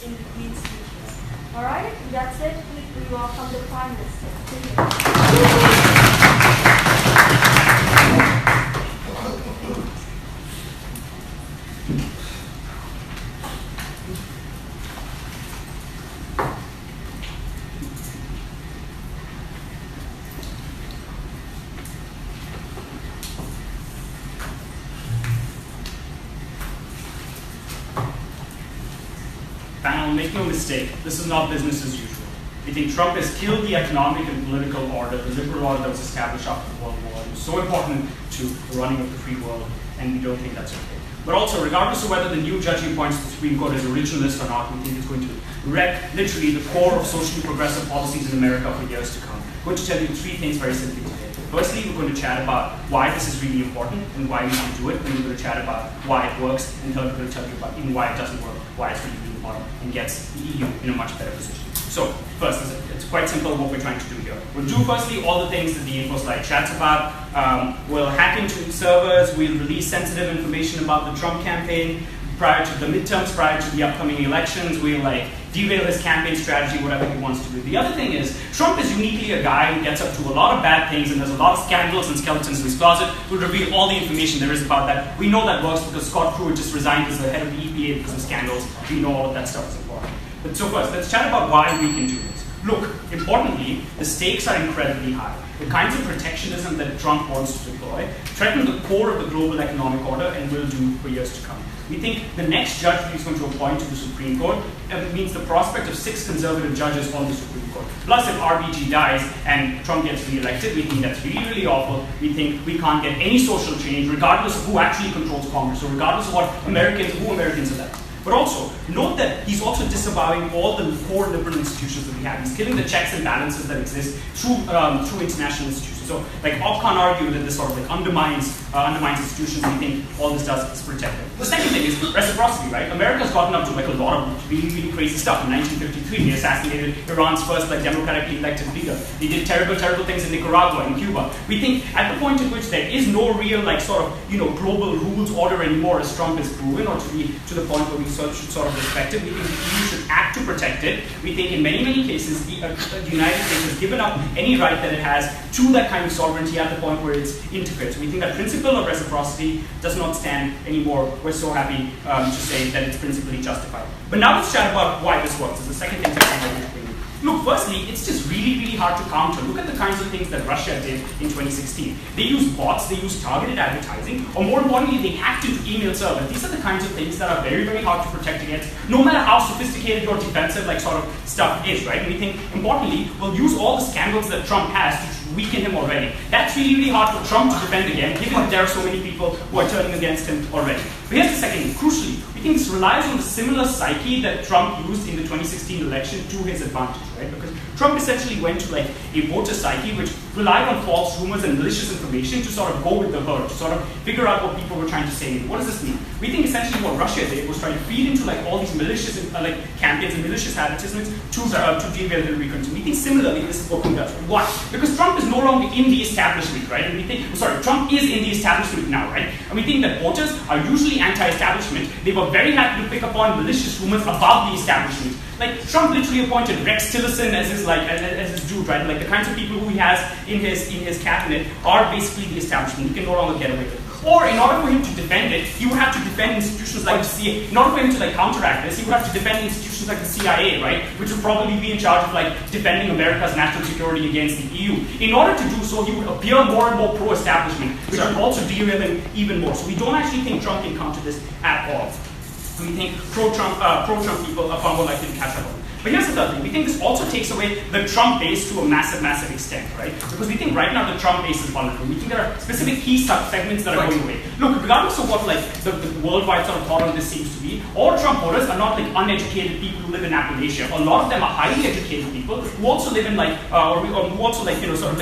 in between speeches. All right, that's it. We welcome the Prime Minister. Panel, make no mistake, this is not business as usual. We think Trump has killed the economic and political order, the liberal order that was established after the World War. It was so important to the running of the free world, and we don't think that's okay. But also, regardless of whether the new judge who appoints the Supreme Court is originalist or not, we think it's going to wreck literally the core of socially progressive policies in America for years to come. I'm going to tell you three things very simply today. Firstly, we're going to chat about why this is really important and why we should do it. Then we're going to chat about why it works, and third, we're going to tell you about even why it doesn't work, why it's really important, and gets the EU in a much better position. So, first, it's quite simple what we're trying to do here. We'll do firstly all the things that the info slide chats about. We'll hack into servers, we'll release sensitive information about the Trump campaign prior to the midterms, prior to the upcoming elections. We'll derail his campaign strategy, whatever he wants to do. The other thing is, Trump is uniquely a guy who gets up to a lot of bad things, and there's a lot of scandals and skeletons in his closet. We'll reveal all the information there is about that. We know that works because Scott Pruitt just resigned as the head of the EPA because of scandals. We know all of that stuff is important. But so first, let's chat about why we can do this. Look, importantly, the stakes are incredibly high. The kinds of protectionism that Trump wants to deploy threaten the core of the global economic order and will do for years to come. We think the next judge he's going to appoint to the Supreme Court means the prospect of 6 conservative judges on the Supreme Court. Plus, if RBG dies and Trump gets re-elected, we think that's really, really awful. We think we can't get any social change, regardless of who actually controls Congress, or regardless of who Americans elect. But also, note that he's also disavowing all the core liberal institutions that we have. He's killing the checks and balances that exist through international institutions. So, Op can't argue that this sort of undermines institutions. We think all this does is protect them. The second thing is reciprocity, right? America's gotten up to a lot of really, really crazy stuff. In 1953, they assassinated Iran's first democratically elected leader. They did terrible, terrible things in Nicaragua and Cuba. We think at the point at which there is no real global rules order anymore, as Trump has proven, or to the point where we should sort of respect it. We think the EU should act to protect it. We think in many, many cases the United States has given up any right that it has to that kind of sovereignty at the point where it's integrated. So we think that principle of reciprocity does not stand anymore. We're so happy to say that it's principally justified. But now let's chat about why this works. It's the second thing that I'm going to bring. Look, firstly, it's just really, really hard to counter. Look at the kinds of things that Russia did in 2016. They used bots, they used targeted advertising, or more importantly, they hacked into email servers. These are the kinds of things that are very, very hard to protect against, no matter how sophisticated or defensive stuff is, right? And we think, importantly, we'll use all the scandals that Trump has to weaken him already. That's really, really hard for Trump to defend again, given that there are so many people who are turning against him already. But here's the second thing. Crucially, we think this relies on the similar psyche that Trump used in the 2016 election to his advantage, right? Because Trump essentially went to a voter psyche which relied on false rumors and malicious information to sort of go with the herd, to sort of figure out what people were trying to say. What does this mean? We think essentially what Russia did was try to feed into all these malicious campaigns and malicious advertisements to derail Hillary Clinton. We think similarly this is what Putin does. Why? Because Trump is no longer in the establishment, right? And we think, Trump is in the establishment now, right? And we think that voters are usually anti-establishment. They were very happy to pick up on malicious rumors about the establishment. Trump literally appointed Rex Tillerson as his dude, right? The kinds of people who he has in his cabinet are basically the establishment. He can no longer get away with it. Or in order for him to defend it, he would have to defend institutions like the CIA. In order for him to counteract this, he would have to defend institutions like the CIA, right? Which would probably be in charge of defending America's national security against the EU. In order to do so, he would appear more and more pro-establishment, which would also derail him even more. So we don't actually think Trump can counter this at all. We think pro-Trump people are far more likely to catch up on. But here's the third thing. We think this also takes away the Trump base to a massive, massive extent, right? Because we think right now the Trump base is vulnerable. We think there are specific key segments that are going away. Look, regardless of what the worldwide sort of thought on this seems to be, all Trump voters are not uneducated people who live in Appalachia. A lot of them are highly educated people who also live in live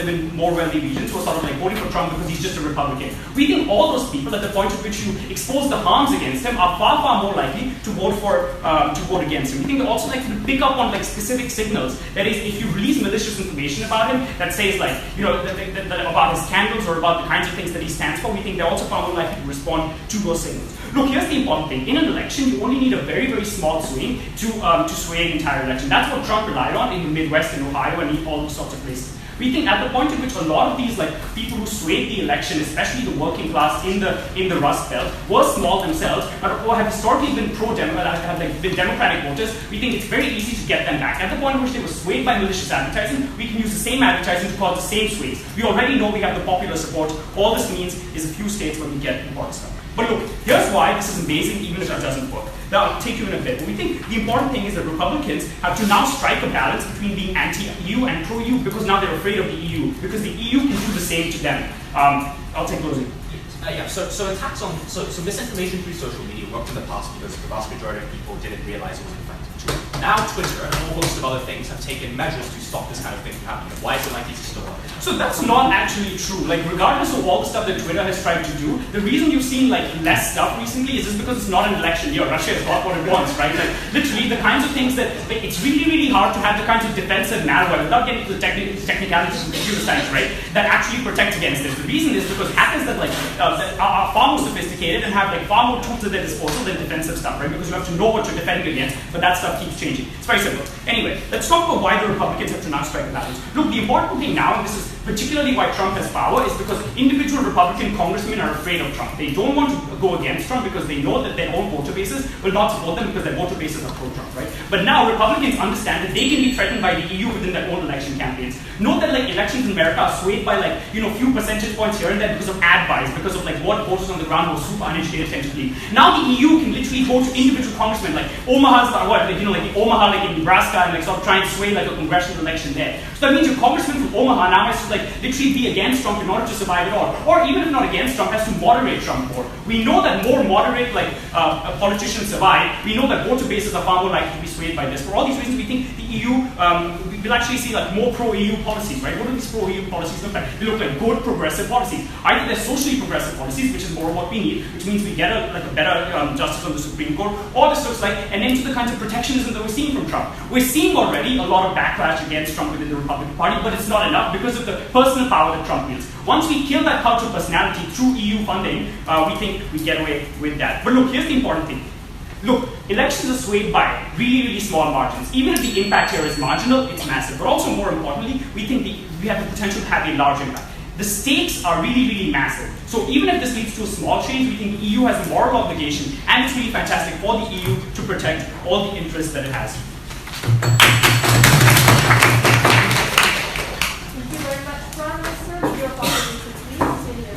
in more wealthy regions who are sort of voting for Trump because he's just a Republican. We think all those people at the point at which you expose the harms against him are far, far more likely to vote against him. We think they're also likely to pick up up on like specific signals. That is, if you release malicious information about him that says like, you know, that about his scandals or about the kinds of things that he stands for, we think they're also far more likely to respond to those signals. Look, here's the important thing. In an election, you only need a very, very small swing to sway an entire election. That's what Trump relied on in the Midwest and Ohio and all those sorts of places. We think at the point at which a lot of these like people who swayed the election, especially the working class in the Rust Belt, were small themselves, or have historically been have like been Democratic voters, we think it's very easy to get them back. At the point at which they were swayed by malicious advertising, we can use the same advertising to cause the same sways. We already know we have the popular support. All this means is a few states where we get important stuff. But look, here's why this is amazing, even if it doesn't work. Now, I'll take you in a bit. But we think the important thing is that Republicans have to now strike a balance between being anti-EU and pro-EU because now they're afraid of the EU, because the EU can do the same to them. I'll take closing. So attacks on so misinformation through social media worked in the past because the vast majority of people didn't realize it was effective. Now Twitter and a whole host of other things have taken measures to stop this kind of thing from happening. Why is it likely to still happen? So that's not actually true. Like, regardless of all the stuff that Twitter has tried to do, the reason you've seen like less stuff recently is just because it's not an election year. Russia has got what it wants, right? Like, literally, the kinds of things that like, it's really, really hard to have the kinds of defensive malware without getting to the technicalities of computer science, right? That actually protect against this. The reason is because hackers that like that are far more sophisticated and have like far more tools at their disposal than defensive stuff, right? Because you have to know what you're defending against, but that stuff keeps changing. It's very simple. Anyway, let's talk about why the Republicans have to now strike a balance. Look, the important thing now, and this is particularly why Trump has power, is because individual Republican congressmen are afraid of Trump. They don't want to go against Trump because they know that their own voter bases will not support them because their voter bases are pro-Trump, right? But now Republicans understand that they can be threatened by the EU within their own election campaigns. Note that like elections in America are swayed by like, you know, few percentage points here and there because of ad buys, because of like what voters on the ground were super uneducated attentively. Now the EU can literally go to individual congressmen, like Omaha's, like the Omaha, like in Nebraska, and like sort of try and sway like a congressional election there. So that means your congressman from Omaha now has to like literally be against Trump in order to survive at all. Or even if not against Trump, has to moderate Trump more. We know that more moderate like politicians survive. We know that voter bases are far more likely to be swayed by this. For all these reasons, we think the EU we'll actually see like more pro-EU policies, right? What do these pro-EU policies look like? They look like good progressive policies. Either they're socially progressive policies, which is more what we need, which means we get a better justice on the Supreme Court, or this looks like an end to the kinds of protectionism that we're seeing from Trump. We're seeing already a lot of backlash against Trump within the Republican Party, but it's not enough because of the personal power that Trump wields. Once we kill that cult of personality through EU funding, we think we get away with that. But look, here's the important thing. Look, elections are swayed by really, really small margins. Even if the impact here is marginal, it's massive. But also, more importantly, we think we have the potential to have a large impact. The stakes are really, really massive. So even if this leads to a small change, we think the EU has a moral obligation, and it's really fantastic for the EU to protect all the interests that it has. Thank you very much, Professor. Your apologies, please. Sit here.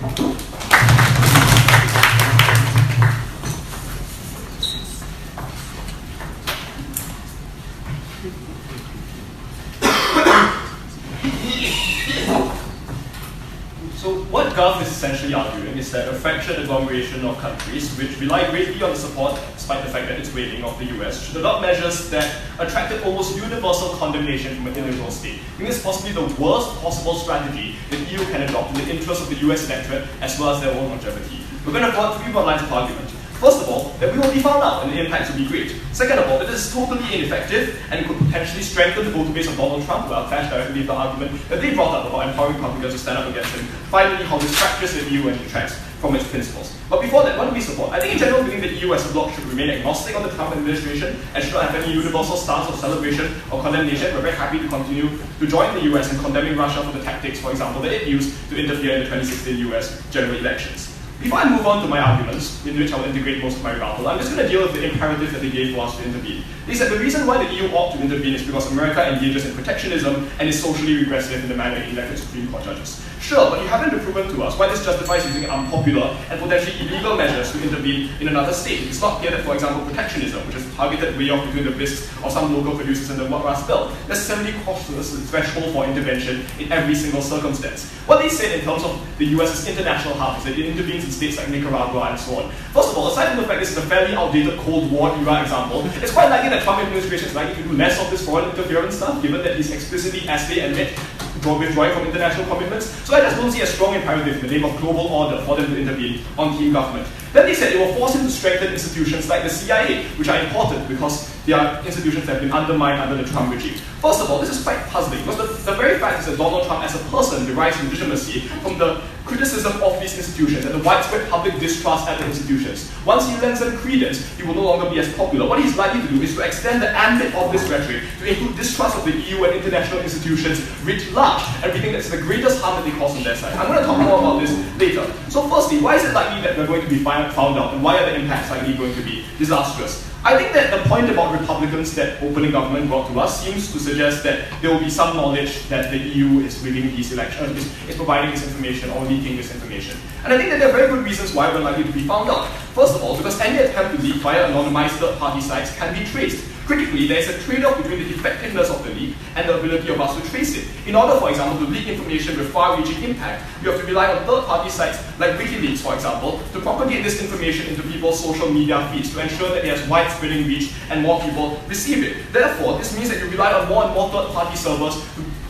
So what Gov is essentially arguing is that a fractured agglomeration of countries which rely greatly on the support, despite the fact that it's waning, of the US, should adopt measures that attracted almost universal condemnation from an individual state. I think it's possibly the worst possible strategy that the EU can adopt in the interest of the US electorate as well as their own longevity. We're going to plot three broad lines of argument. First of all, that we will be found out and the impact will be great. Second of all, that it is totally ineffective and it could potentially strengthen the voter base of Donald Trump, who I'll clash directly with the argument that they brought up about empowering Republicans to stand up against him. Finally, how this fractures the EU and detracts from its principles. But before that, what do we support? I think in general, we think that the EU as a bloc should remain agnostic on the Trump administration and should not have any universal stance of celebration or condemnation. We're very happy to continue to join the US in condemning Russia for the tactics, for example, that it used to interfere in the 2016 US general elections. Before I move on to my arguments, in which I will integrate most of my rebuttal, I'm just going to deal with the imperative that they gave for us to intervene. They said the reason why the EU ought to intervene is because America engages in protectionism and is socially regressive in the manner it elected Supreme Court judges. Sure, but you haven't proven to us why this justifies using unpopular and potentially illegal measures to intervene in another state. It's not clear that, for example, protectionism, which is a targeted way of between the risks of some local producers and the Rust Belt, necessarily crosses the threshold for intervention in every single circumstance. What they said in terms of the US's international hub is that it intervenes in states like Nicaragua and so on. First of all, aside from the fact this is a fairly outdated Cold War era example, it's quite likely that Trump administration is likely to do less of this foreign interference stuff, given that he's explicitly, as they admit, withdrawing from international commitments. So I just don't see a strong imperative in the name of global order for them to intervene on team government. Then they said it will force him to strengthen institutions like the CIA, which are important because they are institutions that have been undermined under the Trump regime. First of all, this is quite puzzling because the very fact is that Donald Trump as a person derives legitimacy from the criticism of these institutions and the widespread public distrust at the institutions. Once he lends them credence, he will no longer be as popular. What he's likely to do is to extend the ambit of this rhetoric to include distrust of the EU and international institutions writ large, and we think that's the greatest harm that they cause on their side. I'm going to talk more about this later. So firstly, why is it likely that we're going to be found out, and why are the impacts likely going to be disastrous? I think that the point about Republicans that opening government brought to us seems to suggest that there will be some knowledge that the EU is rigging these elections, is providing this information or leaking this information. And I think that there are very good reasons why we're likely to be found out. First of all, because any attempt to leak via anonymized third-party sites can be traced. Critically, there is a trade-off between the effectiveness of the leak and the ability of us to trace it. In order, for example, to leak information with far-reaching impact, we have to rely on third-party sites like WikiLeaks, for example, to propagate this information into people's social media feeds to ensure that it has widespreading reach and more people receive it. Therefore, this means that you rely on more and more third-party servers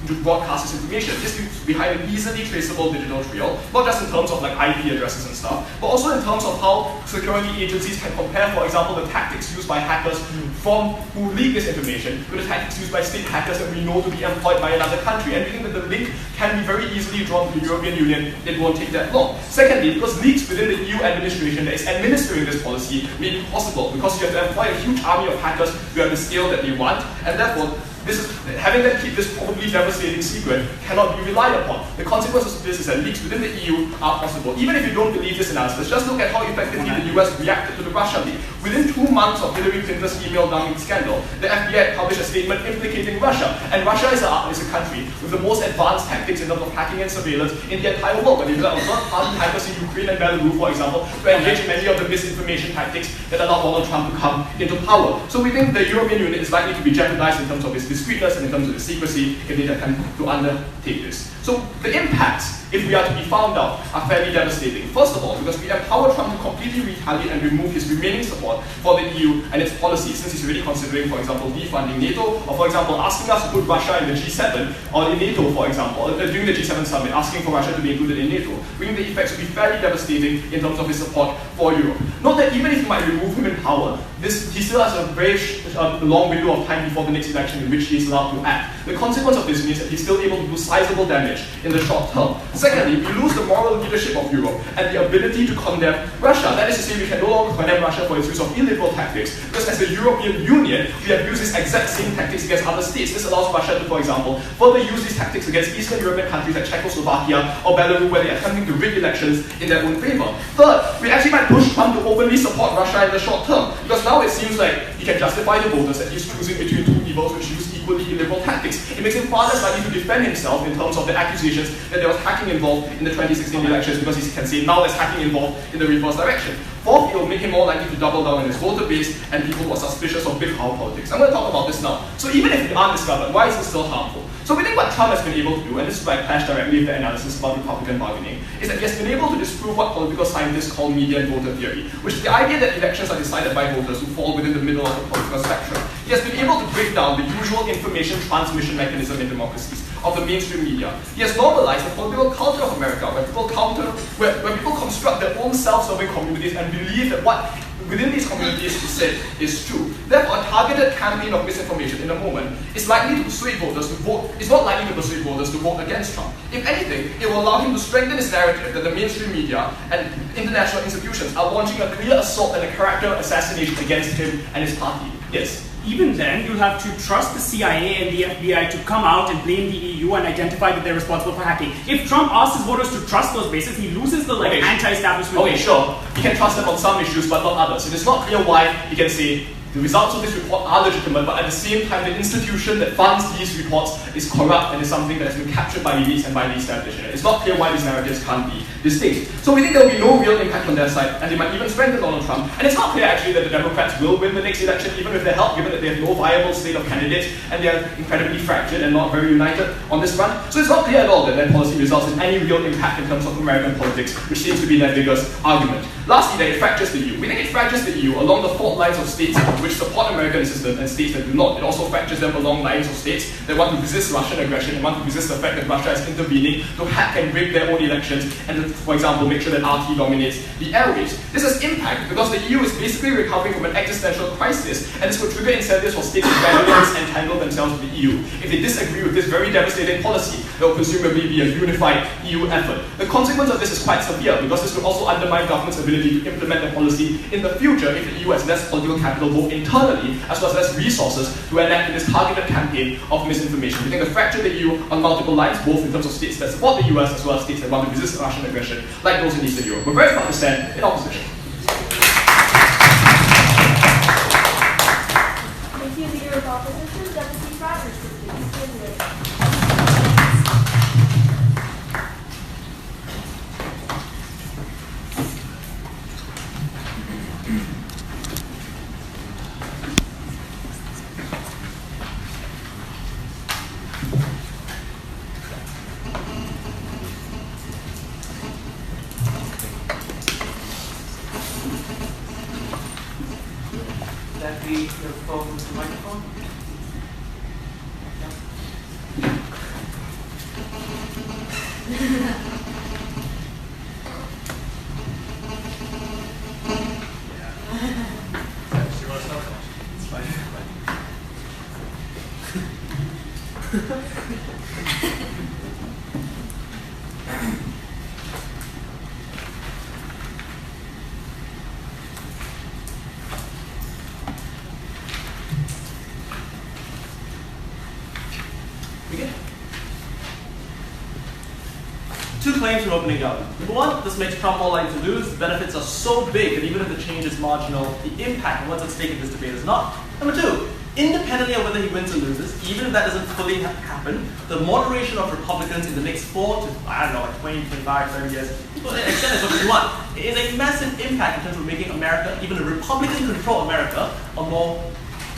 to broadcast this information. This leaves behind an easily traceable digital trail, not just in terms of like IP addresses and stuff, but also in terms of how security agencies can compare, for example, the tactics used by hackers who leak this information with the tactics used by state hackers that we know to be employed by another country. And we think that the link can be very easily drawn to the European Union. It won't take that long. Secondly, because leaks within the EU administration that is administering this policy may be possible because you have to employ a huge army of hackers who have the scale that they want, and therefore having them keep this probably devastating secret cannot be relied upon. The consequences of this is that leaks within the EU are possible. Even if you don't believe this analysis, just look at how effectively the US reacted to the Russia leak. Within 2 months of Hillary Clinton's email dumping scandal, the FBI published a statement implicating Russia. And Russia is a country with the most advanced tactics in terms of hacking and surveillance in the entire world. But they rely on third-party hackers in Ukraine and Belarus, for example, to engage in many of the misinformation tactics that allowed Donald Trump to come into power. So we think the European Union is likely to be jeopardized in terms of its discreteness and in terms of the secrecy if they attempt to undertake this. So the impacts, if we are to be found out, are fairly devastating. First of all, because we empower Trump to completely retaliate and remove his remaining support for the EU and its policies, since he's already considering, for example, defunding NATO, or for example, asking us to put Russia in the G7, or in NATO, for example, during the G7 summit, asking for Russia to be included in NATO. We think the effects will be fairly devastating in terms of his support for Europe. Note that even if you might remove him in power, he still has a very long window of time before the next election in which he is allowed to act. The consequence of this means that he's still able to do sizable damage in the short term. Secondly, we lose the moral leadership of Europe and the ability to condemn Russia. That is to say, we can no longer condemn Russia for its use of illiberal tactics, because as the European Union, we have used these exact same tactics against other states. This allows Russia to, for example, further use these tactics against Eastern European countries like Czechoslovakia or Belarus, where they are attempting to rig elections in their own favor. Third, we actually might push Trump to openly support Russia in the short term, because now it seems like he can justify the voters that he's choosing between two evils which use equally illiberal tactics. It makes him far less likely to defend himself in terms of the accusations that there was hacking involved in the 2016 elections, because he can say now there's hacking involved in the reverse direction. Fourth, it will make him more likely to double down on his voter base and people who are suspicious of big power politics. I'm going to talk about this now. So even if we aren't discovered, why is this still harmful? So we think what Trump has been able to do, and this is why I clash directly with the analysis about Republican bargaining, is that he has been able to disprove what political scientists call median voter theory, which is the idea that elections are decided by voters who fall within the middle of the political spectrum. He has been able to break down the usual information transmission mechanism in democracies of the mainstream media. He has normalized the political culture of America, where people construct their own self-serving communities and believe that what within these communities is said is true. Therefore, a targeted campaign of misinformation in a moment is likely to persuade voters to vote. It's not likely to persuade voters to vote against Trump. If anything, it will allow him to strengthen his narrative that the mainstream media and international institutions are launching a clear assault and a character assassination against him and his party. Yes. Even then, you'll have to trust the CIA and the FBI to come out and blame the EU and identify that they're responsible for hacking. If Trump asks his voters to trust those bases, he loses the anti-establishment. Okay, sure. He can trust them on some issues, but not others. It is not clear why he can say the results of this report are legitimate, but at the same time, the institution that funds these reports is corrupt and is something that has been captured by elites and by the establishment. It's not clear why these narratives can't be distinct. So we think there will be no real impact on their side, and they might even strengthen Donald Trump. And it's not clear actually that the Democrats will win the next election, even with their help, given that they have no viable slate of candidates and they are incredibly fractured and not very united on this front. So it's not clear at all that their policy results in any real impact in terms of American politics, which seems to be their biggest argument. Lastly, that it fractures the EU. We think it fractures the EU along the fault lines of states which support American system and states that do not. It also fractures them along lines of states that want to resist Russian aggression and want to resist the fact that Russia is intervening to hack and rig their own elections and to, for example, make sure that RT dominates the airwaves. This has impact because the EU is basically recovering from an existential crisis, and this will trigger incentives for states to gradually disentangle themselves with the EU. If they disagree with this very devastating policy, there will presumably be a unified EU effort. The consequence of this is quite severe because this will also undermine government's ability to implement their policy in the future if the EU has less political capital both internally as well as less resources to enact this targeted campaign of misinformation. We think the fracture the EU on multiple lines, both in terms of states that support the US as well as states that want to resist Russian aggression, like those in Eastern Europe. We're very proud to stand in opposition. Thank you, Leader of Opposition. Deputy Prime Minister, please begin with. Your phone with the microphone. Two claims from opening government. Number one, this makes Trump more likely to lose. The benefits are so big that even if the change is marginal, the impact of what's at stake in this debate is not. Number two, independently of whether he wins or loses, even if that doesn't fully happen, the moderation of Republicans in the next 4 to, I don't know, like 20, 25, 30 years, extend it what you want, is a massive impact in terms of making America, even a Republican-controlled America, a more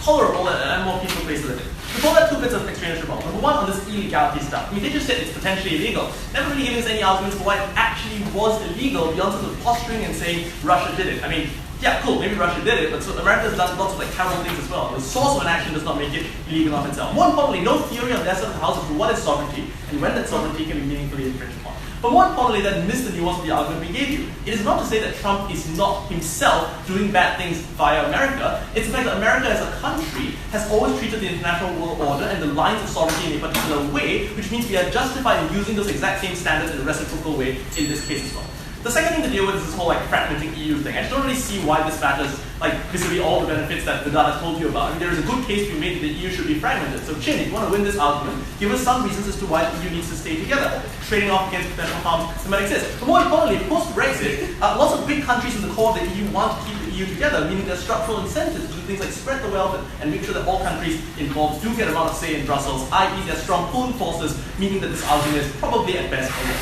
tolerable and more peaceful place to live in. Before that, two bits of extraneous rebuttal. Number one, on this illegality stuff. I mean, they just said it's potentially illegal. Never really giving us any arguments for why it actually was illegal beyond sort of posturing and saying Russia did it. I mean, yeah, cool, maybe Russia did it, but so America's done lots of like terrible things as well. The source of an action does not make it illegal of itself. More importantly, no theory on their side of the house as to what is sovereignty and when that sovereignty can be meaningfully infringed upon. But more importantly, that missed the nuance of the argument we gave you. It is not to say that Trump is not himself doing bad things via America. It's the fact that America as a country has always treated the international world order and the lines of sovereignty in a particular way, which means we are justified in using those exact same standards in a reciprocal way in this case as well. The second thing to deal with is this whole like fragmenting EU thing. I just don't really see why this matters, like vis-a-vis all the benefits that the data told you about. I mean, there is a good case to be made that the EU should be fragmented. So Chin, if you want to win this argument, give us some reasons as to why the EU needs to stay together. Trading off against potential harms that might exist. But more importantly, post-Brexit, lots of big countries in the core of the EU want to keep the EU together, meaning there's structural incentives to do things like spread the wealth and make sure that all countries involved do get a amount of say in Brussels, i.e. there's strong pulling forces, meaning that this argument is probably at best a win.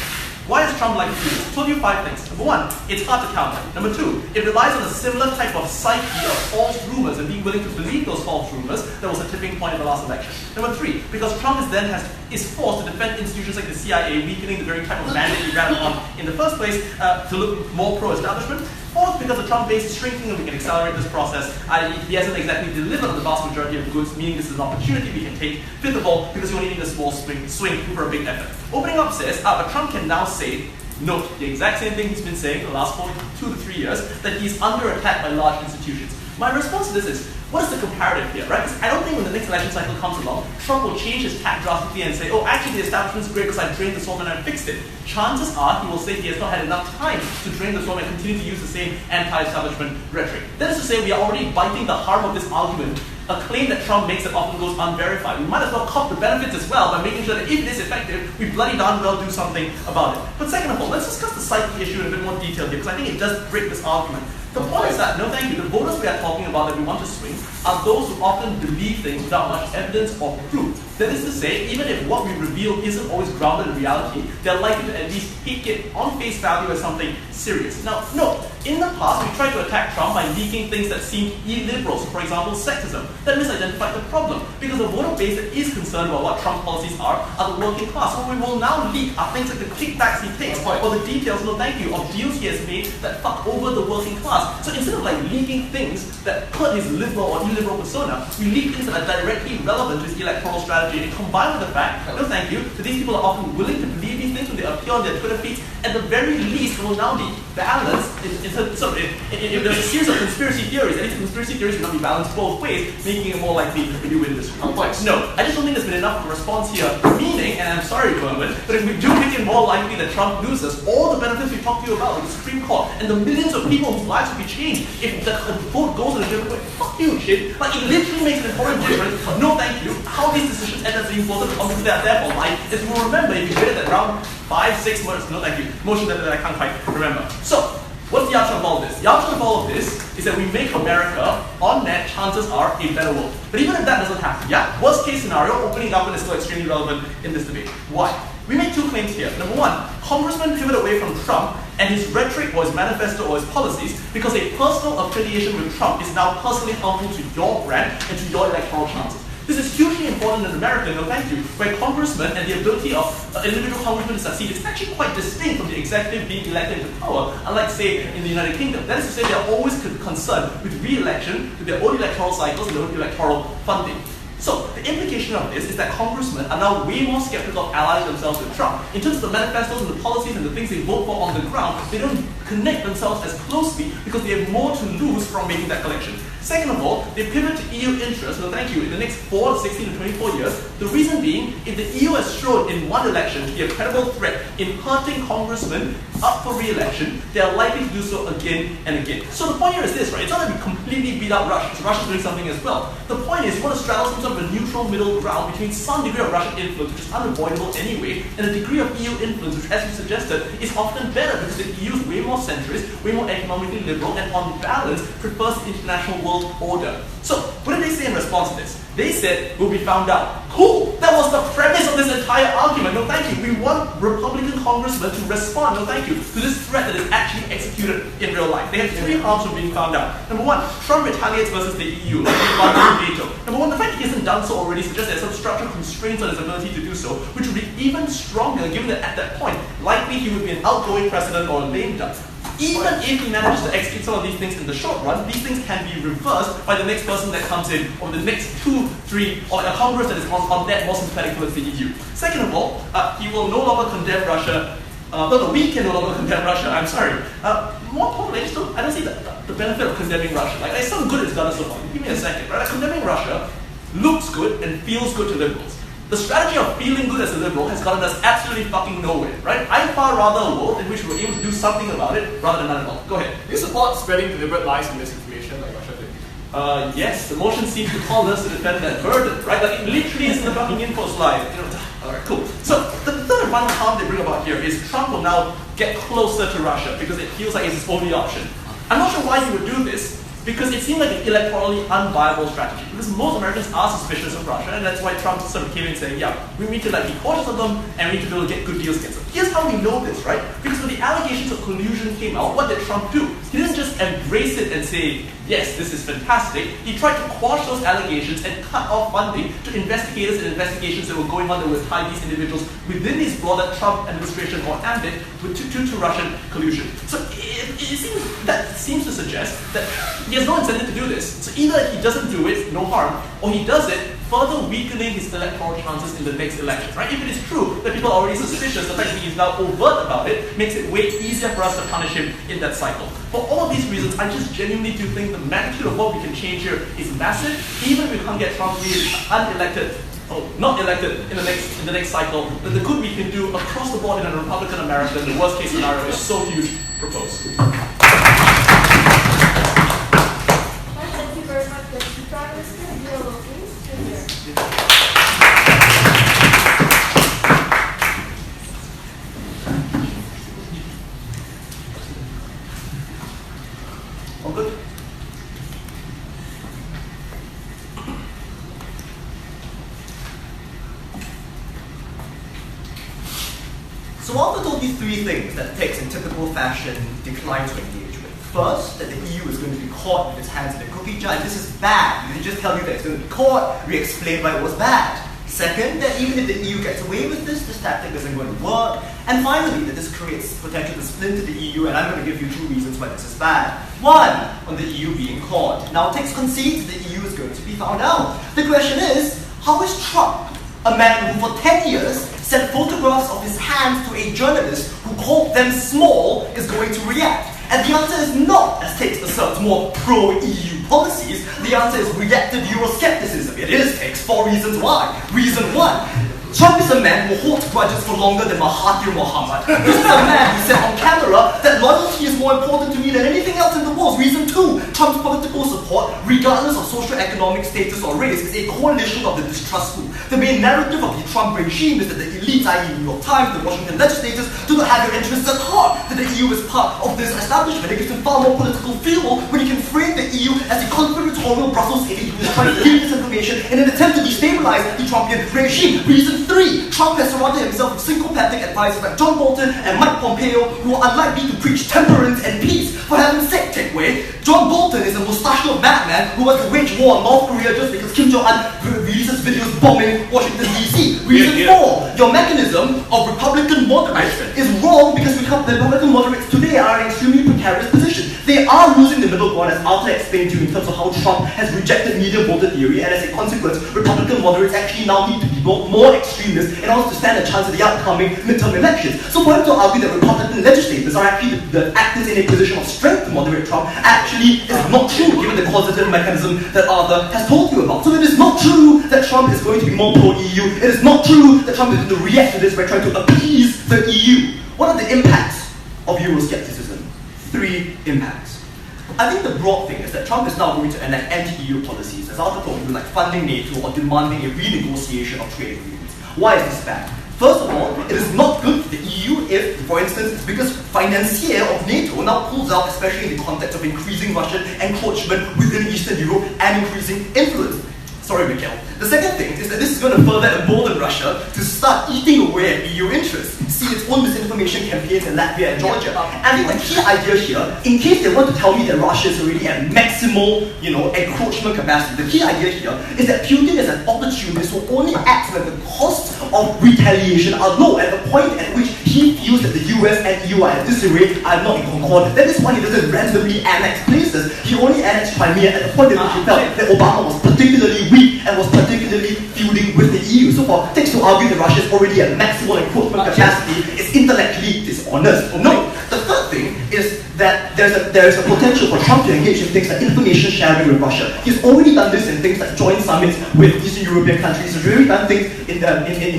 Why is Trump likely to do this? I told you 5 things. Number one, it's hard to counter. Number two, it relies on a similar type of psyche of false rumors and being willing to believe those false rumors that was a tipping point in the last election. Number three, because Trump is forced to defend institutions like the CIA, weakening the very type of mandate he ran on in the first place to look more pro-establishment. Fourth, because the Trump base is shrinking and we can accelerate this process. He hasn't exactly delivered on the vast majority of goods, meaning this is an opportunity we can take. Fifth of all, because you only need a small swing for a big effort. Opening up says, but Trump can now say, note, the exact same thing he's been saying for the last 2 to 3 years, that he's under attack by large institutions. My response to this is, what is the comparative here, right? Because I don't think when the next election cycle comes along, Trump will change his tack drastically and say, oh, actually the establishment's great because I drained the swamp and I fixed it. Chances are he will say he has not had enough time to drain the swamp and continue to use the same anti-establishment rhetoric. That is to say, we are already biting the harm of this argument, a claim that Trump makes that often goes unverified. We might as well cop the benefits as well by making sure that if it is effective, we bloody darn well do something about it. But second of all, let's discuss the psyche issue in a bit more detail here, because I think it does break this argument. The point is that, no thank you, the voters we are talking about that we want to swing are those who often believe things without much evidence or proof. That is to say, even if what we reveal isn't always grounded in reality, they're likely to at least take it on face value as something serious. Now, no, In the past, we tried to attack Trump by leaking things that seemed illiberal. So, for example, sexism. That misidentified the problem. Because the voter base that is concerned about what Trump's policies are the working class. What we will now leak are things like the kickbacks he takes, or the details, no thank you, of deals he has made that fuck over the working class. So instead of like leaking things that hurt his liberal or illiberal persona, we leak things that are directly relevant to his electoral strategy, and combined with the fact, no thank you, that these people are often willing to believe these things when they appear on their Twitter feeds. At the very least, it will now be balanced if there's a series of conspiracy theories, at least the conspiracy theories will not be balanced both ways, making it more likely that you win this complex. No, I just don't think there's been enough of a response here. Meaning, and I'm sorry, Berman, but if we do make it more likely that Trump loses, all the benefits we talked to you about, like the Supreme Court, and the millions of people whose lives will be changed if the vote goes in a different way, fuck you, shit. Like, it literally makes an important difference. No thank you. How these decisions end up being voted on because they are there for life, as you will remember if you did it at around 5-6 months. No thank you. Motion that I can't quite remember. So, what's the outcome of all of this? The outcome of all of this is that we make America, on net, chances are, a better world. But even if that doesn't happen, yeah, worst case scenario, opening government is still extremely relevant in this debate. Why? We make two claims here. Number one, congressmen pivot away from Trump and his rhetoric or his manifesto or his policies because a personal affiliation with Trump is now personally harmful to your brand and to your electoral chances. This is hugely important in America, no thank you, where congressmen and the ability of individual congressmen to succeed is actually quite distinct from the executive being elected into power, unlike, say, in the United Kingdom. That is to say, they are always concerned with re-election, with their own electoral cycles and their own electoral funding. So, the implication of this is that congressmen are now way more skeptical of allying themselves with Trump. In terms of the manifestos and the policies and the things they vote for on the ground, they don't connect themselves as closely because they have more to lose from making that connection. Second of all, they pivot to EU interests, no thank you, in the next 4 to 16 to 24 years. The reason being, if the EU has shown in one election to be a credible threat in hurting congressmen up for re-election, they are likely to do so again and again. So the point here is this, right? It's not that we completely beat out Russia, because Russia's doing something as well. The point is, you want to straddle some sort of a neutral middle ground between some degree of Russian influence, which is unavoidable anyway, and a degree of EU influence, which, as you suggested, is often better because the EU is way more centrist, way more economically liberal, and on balance, prefers the international world order. So, what did they say in response to this? They said, we'll be found out. Cool! That was the premise of this entire argument. No thank you. We want Republican congressmen to respond, no thank you, to this threat that is actually executed in real life. They had 3 harms from being found out. Number one, Trump retaliates versus the EU, like the bundle veto. Number one, the fact he hasn't done so already suggests there's some structural constraints on his ability to do so, which would be even stronger given that at that point, likely he would be an outgoing president or a lame duck. Even if he manages to execute some of these things in the short run, these things can be reversed by the next person that comes in, or the next 2, 3, or a Congress that is on that more sympathetic towards the EU. Second of all, he will no longer condemn Russia. We can no longer condemn Russia, I'm sorry. More importantly, I don't see the benefit of condemning Russia. Like, it's some good it's done so far. Give me a second, right? Like, condemning Russia looks good and feels good to liberals. The strategy of feeling good as a liberal has gotten us absolutely fucking nowhere, right? I'd far rather a world in which we're able to do something about it rather than none at all. Go ahead. Do you support spreading deliberate lies and misinformation like Russia did? Yes, the motion seems to call us to defend that burden, right? Like, it literally is in the fucking info slide. Alright, cool. So, the third and final harm they bring about here is Trump will now get closer to Russia because it feels like it's his only option. I'm not sure why he would do this, because it seemed like an electorally unviable strategy. Because most Americans are suspicious of Russia, and that's why Trump sort of came in saying, yeah, we need to be cautious of them, and we need to be able to get good deals against them. Here's how we know this, right? Because when the allegations of collusion came out, what did Trump do? He didn't just embrace it and say, yes, this is fantastic. He tried to quash those allegations and cut off funding to investigators and investigations that were going on that would tie these individuals within his broader Trump administration or ambit to Russian collusion. So that seems to suggest that he has no incentive to do this. So either he doesn't do it, no harm, or he does it, further weakening his electoral chances in the next election, right? If it is true that people are already suspicious, the fact that he is now overt about it makes it way easier for us to punish him in that cycle. For all of these reasons, I just genuinely do think the magnitude of what we can change here is massive. Even if we can't get Trump not elected in the next cycle, then the good we can do across the board in a Republican America, the worst case scenario is so huge. Propose. Thank you very much, Deputy Prime Minister. G015, All good? So after all these 3 things that text in typical fashion decline to engage with, First, that the EU is going to be caught with its hands in the cookie jar, and this is bad. They just tell you that it's going to be caught, we explain why it was bad. Second, that even if the EU gets away with this tactic isn't going to work. And finally, that this creates potential to splinter the EU, and I'm going to give you 2 reasons why this is bad. One, on the EU being caught. Now, Tex concedes that the EU is going to be found out. The question is, how is Trump, a man who for 10 years sent photographs of his hands to a journalist who called them small, is going to react? And the answer is not, as Tex asserts, more pro-EU policies. The answer is reactive Euroscepticism. It is, Tex, 4 reasons why. Reason 1, Trump is a man who holds grudges for longer than Mahathir Mohamad. This is a man who said on camera that loyalty is more important to me than anything else in the world. Reason 2, Trump's political support, regardless of socio-economic status or race, is a coalition of the distrustful. The main narrative of the Trump regime is that the elites, i.e. New York Times, the Washington legislators, do not have your interests at heart, that the EU is part of this establishment. It gives him far more political fuel when he can frame the EU as a conspiratorial Brussels aide who is trying to give this information in an attempt to destabilize the Trumpian regime. Reason 3, Trump has surrounded himself with sycophantic advisors like John Bolton and Mike Pompeo, who are unlikely to preach temperance and peace. For heaven's sake, Techway, John Bolton is a mustachioed madman who wants to wage war on North Korea just because Kim Jong-un releases videos bombing Washington, D.C. Reason 4, your mechanism of Republican moderates is wrong because the Republican moderates today are in an extremely precarious position. They are losing the middle ground, as Arthur explained to you, in terms of how Trump has rejected median voter theory, and as a consequence, Republican moderates actually now need to be more extremist in order to stand a chance at the upcoming midterm elections. So for him to argue that Republican legislators are actually the actors in a position of strength to moderate Trump actually is not true, given the causative mechanism that Arthur has told you about. So it is not true that Trump is going to be more pro-EU. It is not true that Trump is going to react to this by trying to appease the EU. What are the impacts of Euroscepticism? 3 impacts. I think the broad thing is that Trump is now going to enact anti-EU policies, as Arthur told you, like funding NATO or demanding a renegotiation of trade agreements. Why is this bad? First of all, it is not good for the EU if, for instance, its biggest financier of NATO now pulls out, especially in the context of increasing Russian encroachment within Eastern Europe and increasing influence. Sorry, Mikhail. The second thing is that this is going to further embolden Russia to start eating away at EU interests, see its own misinformation campaigns in Latvia and Georgia. And I think the key idea here, in case they want to tell me that Russia is already at maximal, encroachment capacity, the key idea here is that Putin is an opportunist who only acts when the costs of retaliation are low, at the point at which he feels that the US and EU are at disarray, are not in concord. That is why he doesn't randomly annex places. He only annexed Crimea at the point at which he felt that Obama was particularly weak and was particularly feuding with the EU. So for Tex to argue that Russia is already at maximal encroachment capacity is intellectually dishonest. No. The third thing is that there is a potential for Trump to engage in things like information sharing with Russia. He's already done this in things like joint summits with Eastern European countries. He's already done things in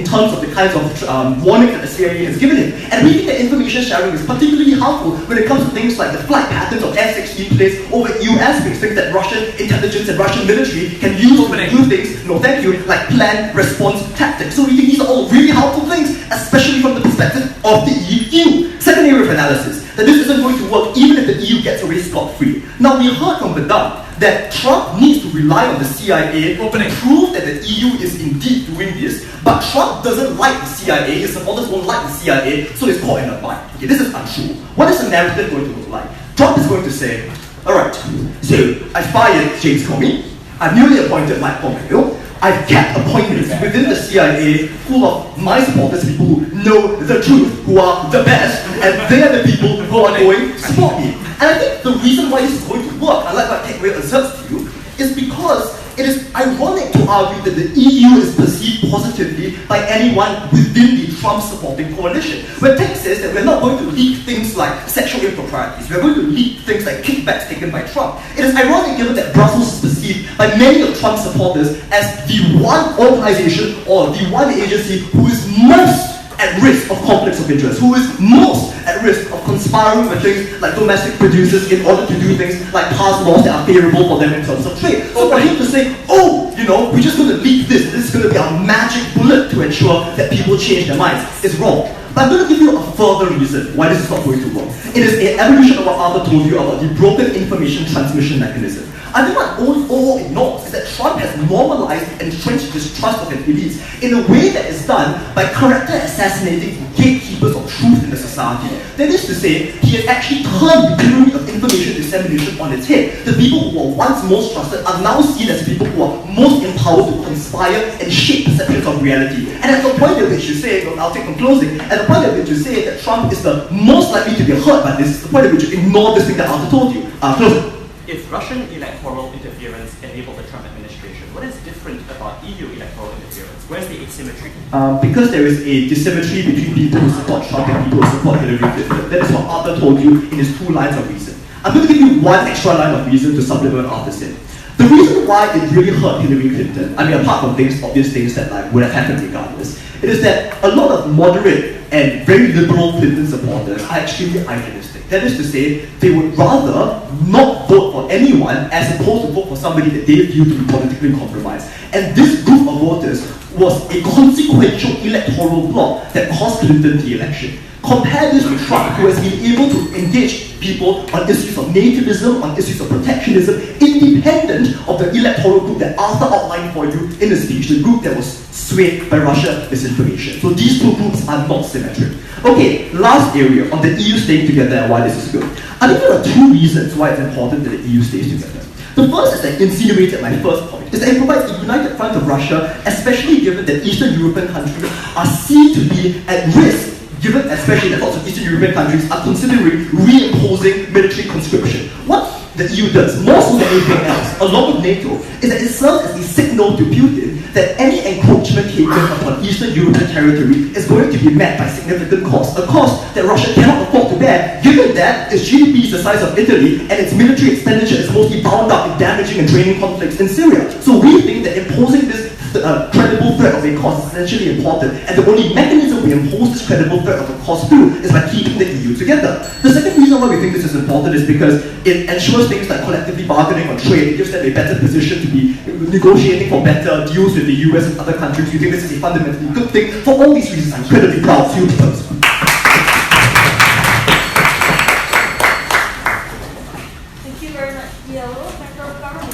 terms of the kinds of warnings that the CIA has given him. And we think that information sharing is particularly helpful when it comes to things like the flight patterns of F-16 planes over EU airspace, things that Russian intelligence and Russian military can use to do things, like planned response tactics. So we think these are all really helpful things, especially from the perspective of the EU. Second area of analysis, that this isn't going to work even if the EU gets away scot-free. Now, we heard from Bedard that Trump needs to rely on the CIA to prove that the EU is indeed doing this, but Trump doesn't like the CIA, his supporters won't like the CIA, so he's caught in a bind. Okay, this is untrue. What is the narrative going to look like? Trump is going to say, alright, so I fired James Comey, I've newly appointed Mike Pompeo, I've kept appointments within the CIA full of my supporters, people who know the truth, who are the best, and they're the people who are going to support me. And I think the reason why this is going to work, unlike what Techway asserts to you, is because it is ironic to argue that the EU is perceived positively by anyone within the Trump-supporting coalition. When Tech says that we're not going to leak things like sexual improprieties, we're going to leak things like kickbacks taken by Trump, it is ironic given that Brussels is perceived by many of Trump's supporters as the one organization or the one agency who is most at risk of conflicts of interest, who is most at risk of conspiring with things like domestic producers in order to do things like pass laws that are favorable for them in terms of trade. So for him to say, oh, we're just going to leak this is going to be our magic bullet to ensure that people change their minds, is wrong. But I'm going to give you a further reason why this is not going to work. It is an evolution of what Arthur told you about the broken information transmission mechanism. I think what all ignores is that Trump has normalized and entrenched distrust of his elites in a way that is done by character assassinating gatekeepers of truth in the society. That is to say, he has actually turned the pyramid of information dissemination on its head. The people who were once most trusted are now seen as people who are most empowered to conspire and shape perceptions of reality. And at the point at which you say, well, I'll take from closing, at the point at which you say that Trump is the most likely to be hurt by this, the point at which you ignore this thing that Arthur told you. Closing. If Russian electoral interference enabled the Trump administration, what is different about EU electoral interference? Where's the asymmetry? Because there is a dissymmetry between people who support Trump and people who support Hillary Clinton. That is what Arthur told you in his 2 lines of reason. I'm going to give you 1 extra line of reason to supplement Arthur's said. The reason why it really hurt Hillary Clinton, I mean, apart from obvious things that would have happened regardless, it is that a lot of moderate and very liberal Clinton supporters are extremely idealistic. That is to say, they would rather not vote for anyone as opposed to vote for somebody that they view to be politically compromised. And this group of voters was a consequential electoral bloc that cost Clinton the election. Compare this with Trump, who has been able to engage people on issues of nativism, on issues of protectionism, independent of the electoral group that Arthur outlined for you in the speech, the group that was swayed by Russia disinformation. So these 2 groups are not symmetric. Okay, last area on the EU staying together and why this is good. I think there are 2 reasons why it's important that the EU stays together. The first is that insinuated my first point, is that it provides a united front of Russia, especially given that Eastern European countries are seen to be at risk, given especially that lots of Eastern European countries are considering reimposing military conscription. What the EU does, more so than anything else, along with NATO, is that it serves as a signal to Putin that any encroachment taken upon Eastern European territory is going to be met by significant cost, a cost that Russia cannot afford to bear, given that its GDP is the size of Italy and its military expenditure is mostly bound up in damaging and draining conflicts in Syria. So we think that imposing this credible threat of a cost is essentially important, and the only mechanism we impose this credible threat of a cost through is by keeping the EU together. The second reason why we think this is important is because it ensures things like collectively bargaining on trade. It gives them a better position to be negotiating for better deals with the US and other countries. We think this is a fundamentally good thing. For all these reasons, I'm incredibly proud of you. Thank you very much, Yellow. Microphone.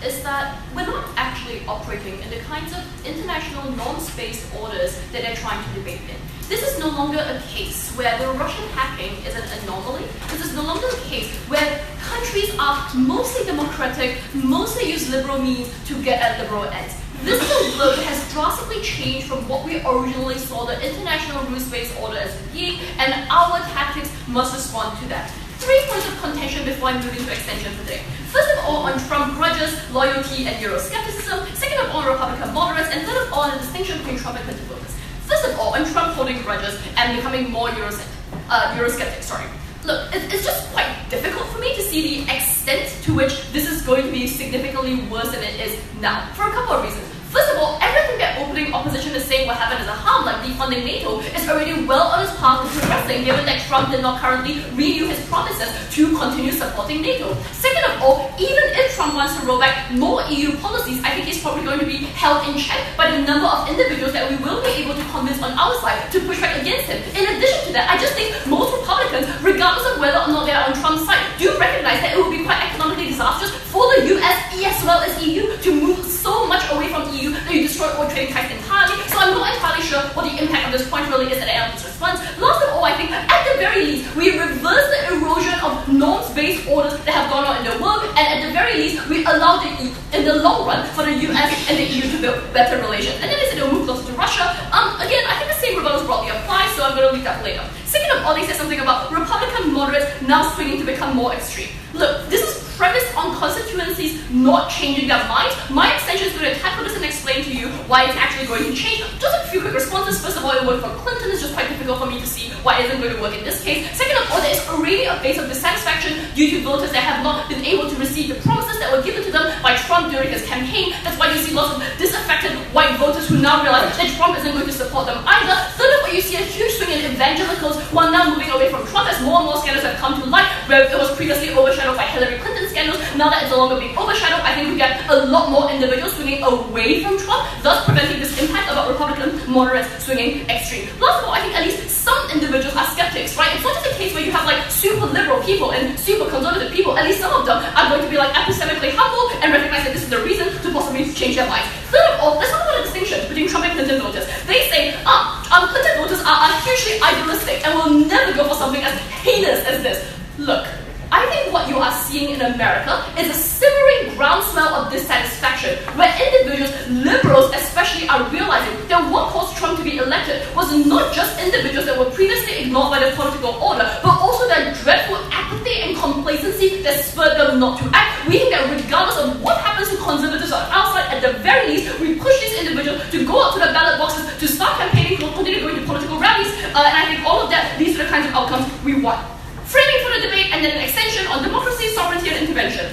is that we're not actually operating in the kinds of international norms-based orders that they're trying to debate in. This is no longer a case where the Russian hacking is an anomaly. This is no longer a case where countries are mostly democratic, mostly use liberal means to get at liberal ends. This look has drastically changed from what we originally saw the international rules-based order as being, and our tactics must respond to that. 3 points of contention before I move into extension for today. First of all, on Trump grudges, loyalty, and Euroscepticism. Second of all, on Republican moderates. And third of all, on the distinction between Trump and Clinton voters. First of all, on Trump holding grudges and becoming more Eurosceptic. Look, it's just quite difficult for me to see the extent to which this is going to be significantly worse than it is now, for a couple of reasons. First of all, everything that opening opposition is saying will happen as a harm, like defunding NATO, is already well on its path to progressing, given that Trump did not currently renew his promises to continue supporting NATO. Second of all, even if Trump wants to roll back more EU policies, I think he's probably going to be held in check by the number of individuals that we will be able to convince on our side to push back against him. In addition to that, I just think most Republicans, regardless of whether or not they are on Trump's side, do recognize that it will be quite economically disastrous for the US as well as EU to move so much away from EU that you destroy all trading ties entirely. So I'm not entirely sure what the impact of this point really is at the end of this response. Last of all, I think at the very least, we reverse the erosion of norms-based orders that have gone on in the world, and at the very least, we allow in the long run for the US and the EU to build better relations. And then they said they'll move closer to Russia. Again, I think the same rebuttals broadly apply, so I'm going to leave that for later. Second of all, they said something about Republican moderates now swinging to become more extreme. Look, this is premised on constituencies not changing their minds. My extension is going to tackle this and explain to you why it's actually going to change. Just a few quick responses. First of all, it worked for Clinton. It's just quite difficult for me to see why it isn't going to work in this case. Second of all, there is already a base of dissatisfaction due to voters that have not been able to receive the promises that were given to them by Trump during his campaign. That's why you see lots of disaffected white voters who now realize that Trump isn't going to support them either. Third of all, you see a huge swing in evangelicals who are now moving away from Trump as more and more scandals have come to light, where it was previously overshadowed by Hillary Clinton scandals. Now that it's no longer being overshadowed, I think we get a lot more individuals swinging away from Trump, thus preventing this impact about Republican moderates swinging extreme. Last of all, I think at least some individuals are skeptics, right? It's not just a case where you have like super liberal people and super conservative people. At least some of them are going to be like epistemically humble and recognize that this is the reason to possibly change their minds. Third of all, let's talk about the distinction between Trump and Clinton voters. They say, Clinton voters are hugely idealistic and will never go for something as heinous as this. Look, I think what you are seeing in America is a simmering groundswell of dissatisfaction, where individuals, liberals especially, are realizing that what caused Trump to be elected was not just individuals that were previously ignored by the political order, but also their dreadful apathy and complacency that spurred them not to act. We think that regardless of what happens to conservatives on our side, at the very least, we push these individuals to go out to the ballot boxes, to start campaigning, to continue going to political rallies, and I think all of that leads to the kinds of outcomes we want. Framing for the debate, and then an extension on democracy, sovereignty, and intervention.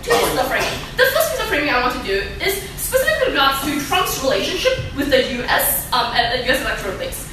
Two pieces of framing. The first piece of framing I want to do is specifically with regards to Trump's relationship with the US at the US electoral base.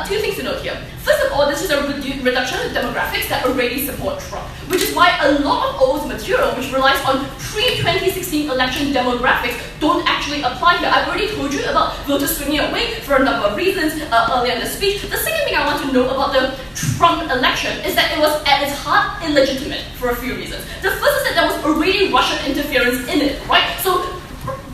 Two things to note here. First of all, this is a reduction of demographics that already support Trump, which is why a lot of O's material, which relies on pre-2016 election demographics, don't actually apply here. I've already told you about voters swinging away for a number of reasons earlier in the speech. The second thing I want to know about the Trump election is that it was at its heart illegitimate for a few reasons. The first is that there was already Russian interference in it, right? So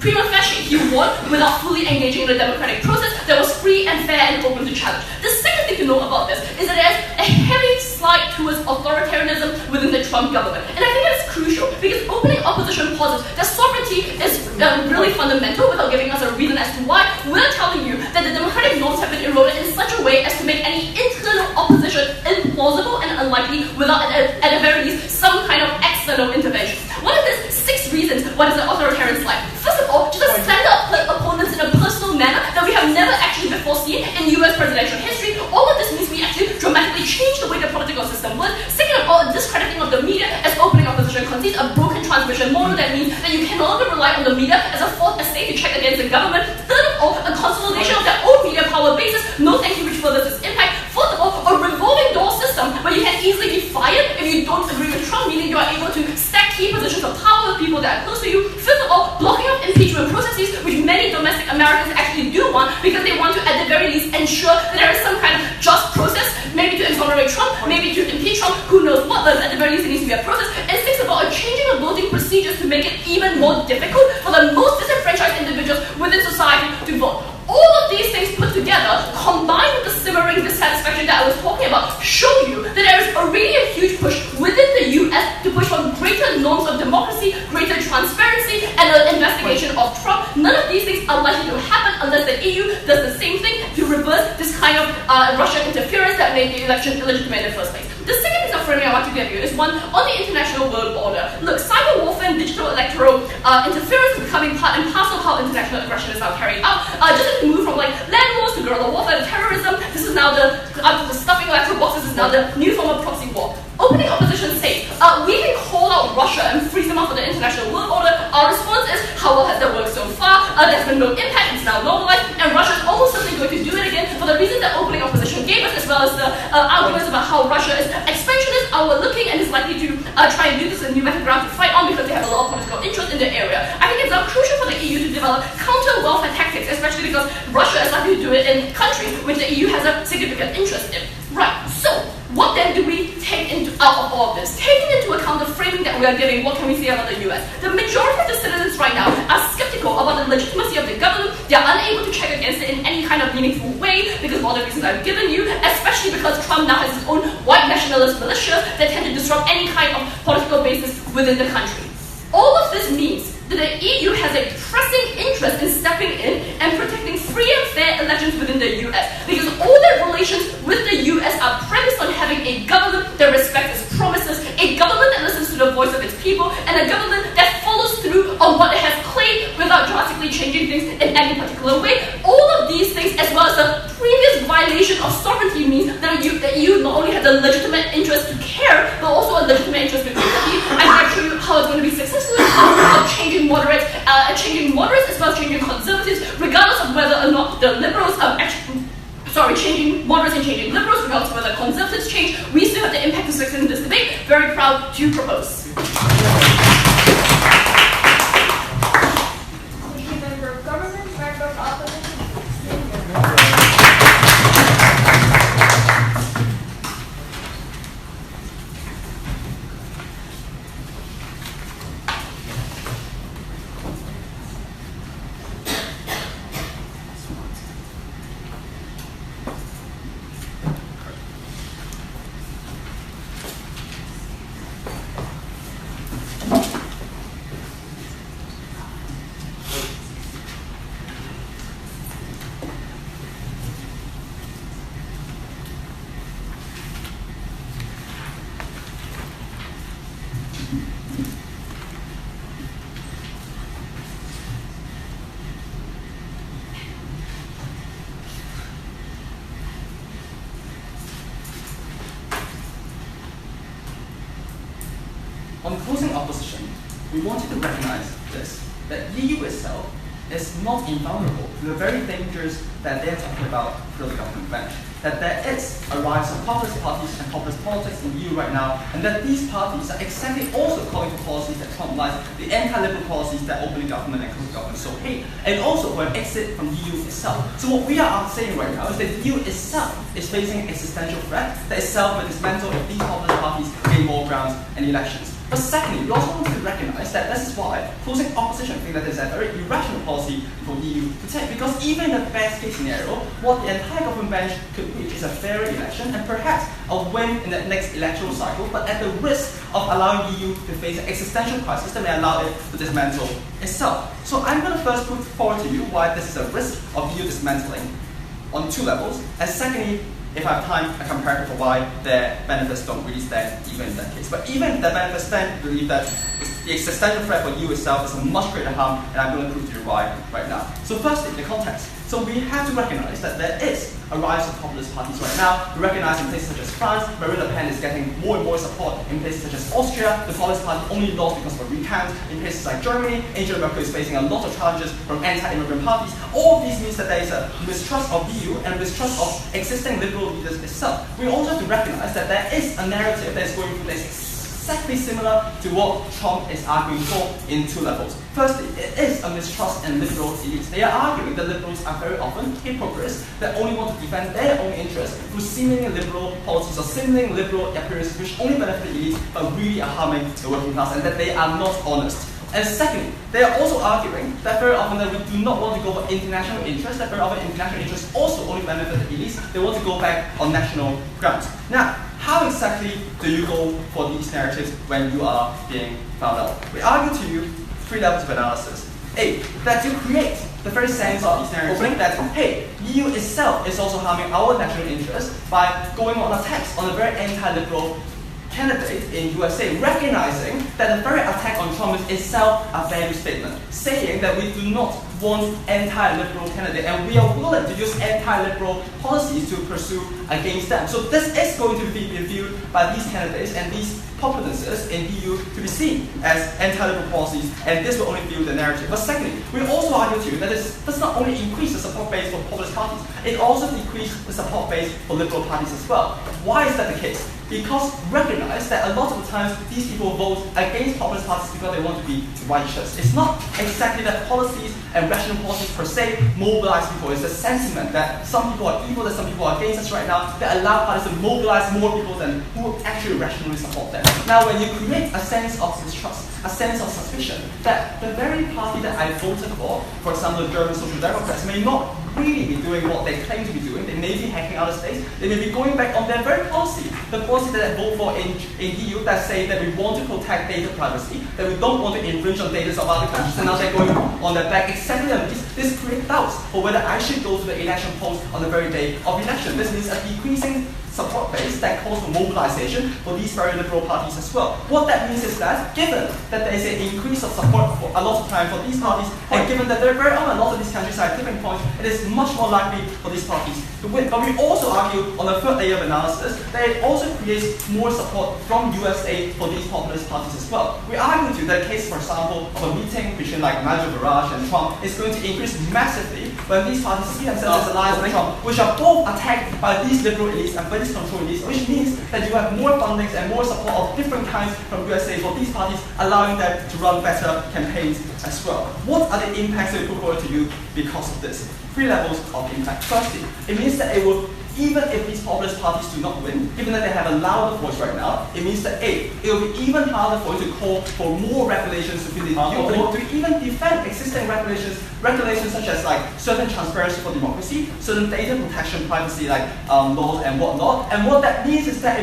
prima facie, he won without fully engaging in the democratic process that was free and fair and open to challenge. The second thing to know about this is that there's a heavy slide towards authoritarianism within the Trump government. And I think that's crucial because opening opposition posits that sovereignty is really fundamental without giving us a reason as to why. We're telling you that the democratic norms have been eroded in such a way as to make any internal opposition implausible and unlikely without, at the very least, some kind of external intervention. What are the 6 reasons what is an authoritarian slide? First of all, just stand up opponents in a personal manner that we have never actually before seen in US presidential history. All of this means we actually dramatically change the way the political system works. Second of all, discrediting of the media as opening opposition concedes a broken transmission model that means that you can no longer rely on the media as a fourth estate to check against the government. Third of all, a consolidation of their own media power basis, no thank you, which furthers its impact. Fourth of all, a revolving door system where you can easily be fired if you don't agree with Trump, meaning you are able to stack key positions of power with people that are close to you. Fifth of all, blocking of impeachment processes, which many domestic Americans actually do want because they want to, at the very least, ensure that there is some kind of just process, maybe to exonerate Trump, maybe to impeach Trump, who knows what, but at the very least, it needs to be a process. And sixth of all, a changing of voting procedures to make it even more difficult for the most disenfranchised individuals within society to vote. All of these things put together, combined with the simmering dissatisfaction that I was talking about, show you that there is already a huge push within the US to push for greater norms of democracy, greater transparency, and an investigation of Trump. None of these things are likely to happen unless the EU does the same thing to reverse this kind of Russian interference that made the election illegitimate in the first place. The second piece of framing I want to give you is one on the international world order. Look, cyber warfare and digital electoral interference is becoming part and parcel of how international aggression is now carried out. Just as we move from like land wars to guerrilla warfare to terrorism, this is now the stuffing electoral boxes is now the new form of proxy war. Opening opposition states, we can call out Russia and freeze them out for the international world order. Our response is, how well has that worked so far? There's been no impact, it's now normalized, and Russia is almost certainly going to do it again for the reasons that opening opposition gave us, as well as the arguments about how Russia is expansionist, outward-looking, and is likely to try and do this in new battleground to fight on because they have a lot of political interest in the area. I think it's now crucial for the EU to develop counter-welfare tactics, especially because Russia is likely to do it in countries which the EU has a significant interest in. Right, so what then do we take out of all of this? Taking into account the framing that we are giving, what can we say about the US? The majority of the citizens right now are skeptical about the legitimacy of the government. They are unable to check against it in any kind of meaningful way because of all the reasons I've given you, especially because Trump now has his own white nationalist militias that tend to disrupt any kind of political basis within the country. All of this means that the EU has a pressing interest in stepping in and protecting free and fair elections within the US because all their relations with the US are premised on having a government that respects its promises, a government that listens to the voice of in any particular way. All of these things, as well as the previous violation of sovereignty, means that you not only have the legitimate interest to care, but also a legitimate interest to compete. I'm going to show you how it's going to be successful of changing moderates as well as changing conservatives, regardless of whether or not the liberals changing moderates and changing liberals, regardless of whether conservatives change. We still have the impact to success in this debate. Very proud to propose. Member of Government, Member of Opposition. On closing opposition, we wanted to recognize this, that EU itself is not invulnerable to the very dangers that they're talking about through the government bench. That there is a rise of populist parties and populist politics in the EU right now, and that these parties are exactly also calling for policies that Trump likes, the anti-liberal policies that open government and close government so hate, and also for an exit from the EU itself. So what we are saying right now is that the EU itself is facing an existential threat that itself will dismantle if these populist parties gain more grounds and elections. But secondly, we also want to recognize that this is why closing opposition think that is a very irrational policy for the EU to take. Because even in the best case scenario, what the entire government bench could reach is a fairer election and perhaps a win in the next electoral cycle, but at the risk of allowing the EU to face an existential crisis that may allow it to dismantle itself. So I'm going to first put forward to you why this is a risk of EU dismantling on two levels, and secondly, if I have time, I can prepare for why their benefits don't really stand even in that case. But even if the benefits stand, I believe that the existential threat for EU itself is a much greater harm, and I'm going to prove to you why right now. So firstly, the context. So we have to recognize that there is a rise of populist parties right now. We recognize in places such as France, Marine Le Pen is getting more and more support. In places such as Austria, the Populist Party only lost because of a recount. In places like Germany, Angela Merkel is facing a lot of challenges from anti-immigrant parties. All of these means that there is a mistrust of the EU and mistrust of existing liberal leaders itself. We also have to recognize that there is a narrative that is going through this exactly similar to what Trump is arguing for in two levels. Firstly, it is a mistrust in liberal elites. They are arguing that liberals are very often hypocrites that only want to defend their own interests through seemingly liberal policies or seemingly liberal appearances which only benefit the elites but really are harming the working class, and that they are not honest. And secondly, they are also arguing that very often that we do not want to go for international interests, that very often international interests also only benefit the elites. They want to go back on national grounds. Now, how exactly do you go for these narratives when you are being found out? We argue to you three levels of analysis. A, that you create the very sense of these narratives that, hey, EU itself is also harming our national interests by going on attacks on a very anti-liberal candidate in USA, recognizing that the very attack on Trump is itself a value statement, saying that we do not want anti-liberal candidate and we are willing to use anti-liberal policies to pursue against them. So this is going to be reviewed by these candidates and these populists in EU to be seen as anti-liberal policies, and this will only fuel the narrative. But secondly, we also argue to you that this does not only increase the support base for populist parties, it also decreases the support base for liberal parties as well. Why is that the case? Because recognize that a lot of the times these people vote against populist parties because they want to be righteous. It's not exactly that policies and rational policies per se mobilize people. It's a sentiment that some people are evil, that some people are against us right now, that allow parties to mobilize more people than who actually rationally support them. Now, when you create a sense of mistrust, a sense of suspicion, that the very party that I voted for example, the German Social Democrats, may not really be doing what they claim to be doing. They may be hacking other states. They may be going back on their very policy, the policy that I vote for in EU that say that we want to protect data privacy, that we don't want to infringe on data of other countries, and now they're going on their back exactly on this. This creates doubts for whether I should go to the election post on the very day of election. This means a decreasing support base that calls for mobilization for these very liberal parties as well. What that means is that given that there is an increase of support for a lot of time for these parties, and given that they're very own a lot of these countries are at tipping points, it is much more likely for these parties to win. But we also argue on the third layer of analysis that it also creates more support from USA for these populist parties as well. We argue too that a case, for example, of a meeting between like Nigel Farage and Trump is going to increase massively when these parties see themselves as allies with Trump, which are both attacked by these liberal elites and by these control elites, which means that you have more fundings and more support of different kinds from USA for these parties, allowing them to run better campaigns as well. What are the impacts that we put forward to you because of this? 3 levels of impact. Firstly, it means that it will, even if these populist parties do not win, given that they have a louder voice right now, it means that it will be even harder for you to call for more regulations within the EU, or to even defend existing regulations such as like certain transparency for democracy, certain data protection, privacy like laws and whatnot. And what that means is that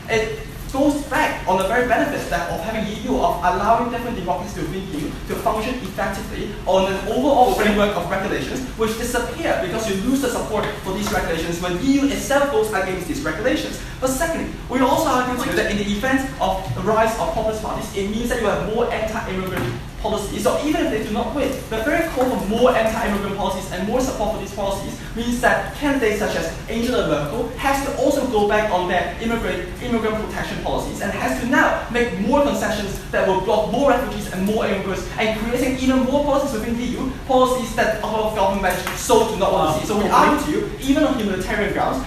it goes back on the very benefits that of having EU, of allowing different democracies within EU to function effectively on an overall framework of regulations, which disappear because you lose the support for these regulations when EU itself goes against these regulations. But secondly, we also argue too that in the event of the rise of populist parties, it means that you have more anti-immigrant policies. So even if they do not win, the very call for more anti-immigrant policies and more support for these policies means that candidates such as Angela Merkel has to also go back on their immigrant protection policies and has to now make more concessions that will block more refugees and more immigrants, and creating even more policies within the EU, policies that our government so do not want to see. So we argue to you, even on humanitarian grounds,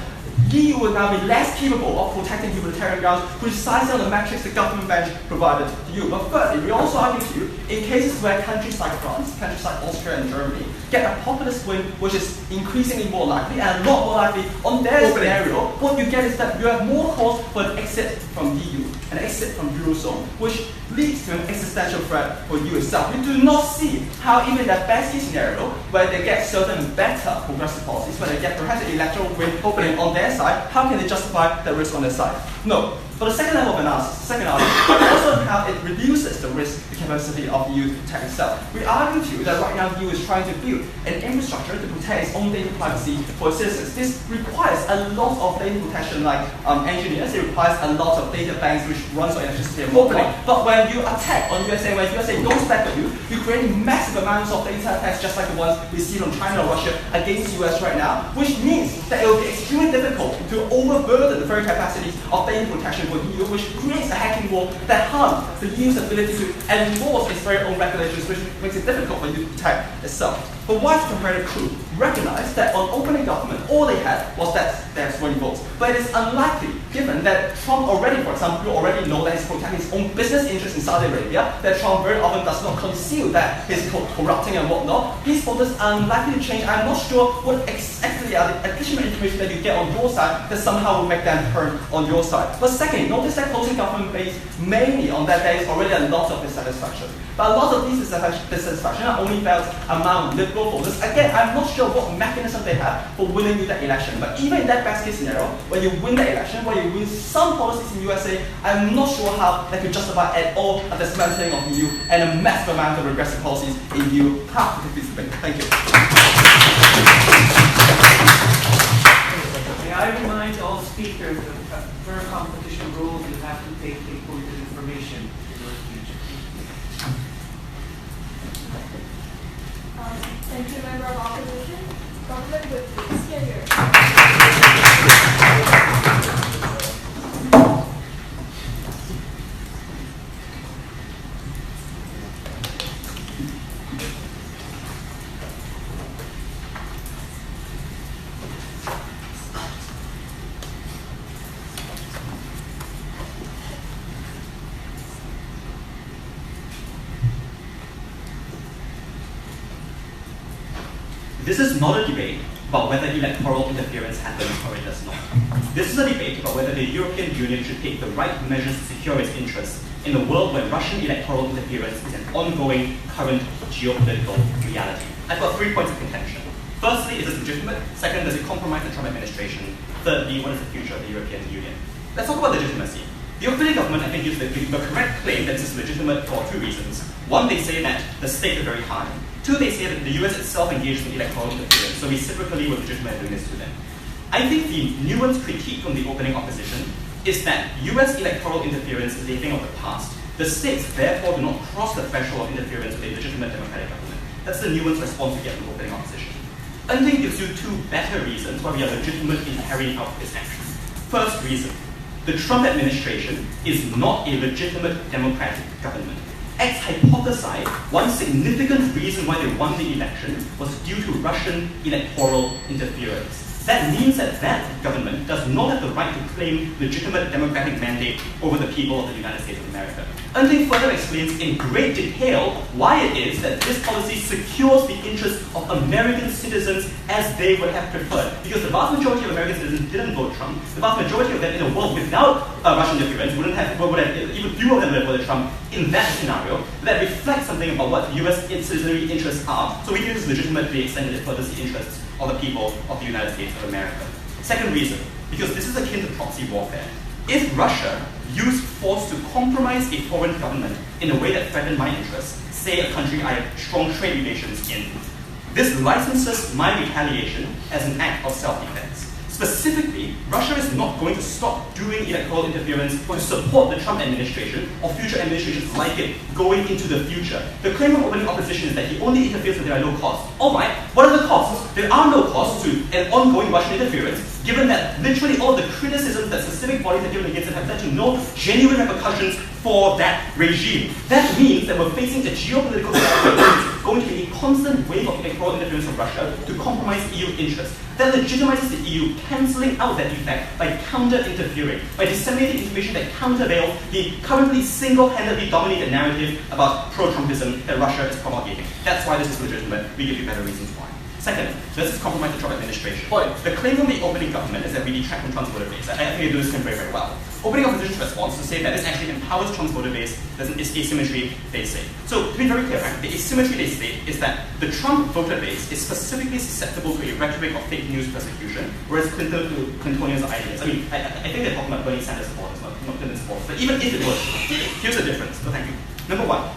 EU will now be less capable of protecting humanitarian grounds, precisely on the metrics the government bench provided to you. But thirdly, we also argue to you, in cases where countries like France, countries like Austria and Germany get a populist win, which is increasingly more likely and a lot more likely on their scenario, what you get is that you have more calls for an exit from the EU, an exit from Eurozone, which leads to an existential threat for you itself. We do not see how even that best case scenario, where they get certain better progressive policies, where they get perhaps an electoral win opening on their side, how can they justify the risk on their side? No. For the second level of analysis, second argument, also how it reduces the risk, the capacity of the EU to protect itself. We argue to you that right now the EU is trying to build an infrastructure to protect its own data privacy for its citizens. This requires a lot of data protection like engineers, it requires a lot of data banks which runs on electricity and whatnot. But when you attack on USA, when USA goes back at you, you create massive amounts of data attacks just like the ones we see from China or Russia against the US right now, which means that it will be extremely difficult to overburden the very capacities of data protection for the EU, which creates a hacking wall that harms the EU's ability to enforce its very own regulations, which makes it difficult for you to protect itself. But white comparative crew recognized that on opening government, all they had was that they have 20 votes. But it is unlikely, given that Trump already, for example, you already know that he's protecting his own business interests in Saudi Arabia, that Trump very often does not conceal that he's corrupting and whatnot. These voters are unlikely to change. I'm not sure what exactly are the additional information that you get on your side that somehow will make them turn on your side. But second, notice that closing government based mainly on that there is already a lot of dissatisfaction. But a lot of these dissatisfaction are only felt among liberal voters. Again, I'm not sure what mechanism they have for winning you that election. But even in that best case scenario, when you win the election, when you win some policies in USA, I'm not sure how they could justify at all a dismantling of EU and a massive amount of regressive policies in EU. How to defeat this? Thank you. May I remind all speakers that per competition rules, you have to take important information in your speech. Thank you, member of opposition. Government with please get here. This is not a debate about whether electoral interference happens or it does not. This is a debate about whether the European Union should take the right measures to secure its interests in a world where Russian electoral interference is an ongoing, current geopolitical reality. I've got 3 points of contention. Firstly, is this legitimate? Second, does it compromise the Trump administration? Thirdly, what is the future of the European Union? Let's talk about legitimacy. The Australian government, I think, gives the correct claim that this is legitimate for 2 reasons. One, they say that the stakes are very high. 2, they say that the US itself engages in electoral interference, so reciprocally we're legitimate doing this to them. I think the nuanced critique from the opening opposition is that US electoral interference is a thing of the past. The states therefore do not cross the threshold of interference with a legitimate democratic government. That's the nuanced response we get from the opening opposition. Unding gives you two better reasons why we are legitimate in carrying out this action. First reason, the Trump administration is not a legitimate democratic government. As hypothesized, one significant reason why they won the election was due to Russian electoral interference. That means that that government does not have the right to claim legitimate democratic mandate over the people of the United States of America. Unding further explains in great detail why it is that this policy secures the interests of American citizens as they would have preferred. Because the vast majority of American citizens didn't vote Trump. The vast majority of them in a world without Russian interference would have even fewer of them would have voted Trump in that scenario. That reflects something about what US citizenry interests are. So we think this is legitimate to the extent that it furthers the interests of the people of the United States of America. Second reason, because this is akin to proxy warfare. If Russia used force to compromise a foreign government in a way that threatened my interests, say a country I have strong trade relations in, this licenses my retaliation as an act of self-defense. Specifically, Russia is not going to stop doing electoral interference to support the Trump administration or future administrations like it going into the future. The claim of opening opposition is that he only interferes when there are no costs. Alright, what are the costs? There are no costs to an ongoing Russian interference, given that literally all the criticisms that specific bodies have given against it have led to no genuine repercussions for that regime. That means that we're facing a geopolitical situation going to be a constant wave of electoral interference from Russia to compromise EU interests. That legitimizes the EU cancelling out that effect by counter-interfering, by disseminating information that countervails the currently single-handedly dominated narrative about pro-Trumpism that Russia is promulgating. That's why this is legitimate. We give you better reasons why. Second, this is compromise the Trump administration. The claim from the opening government is that we detract from Trump's voter base. I think they do this claim very, very well. Opening opposition's response to say that this actually empowers Trump's voter base, there's an asymmetry, they say. So, to be very clear, right, the asymmetry they state is that the Trump voter base is specifically susceptible to a rhetoric of fake news persecution, whereas Clintonians are ideas. I mean, I think they're talking about Bernie Sanders supporters, not Clinton supporters. But even if it was, here's the difference. So thank you. Number one,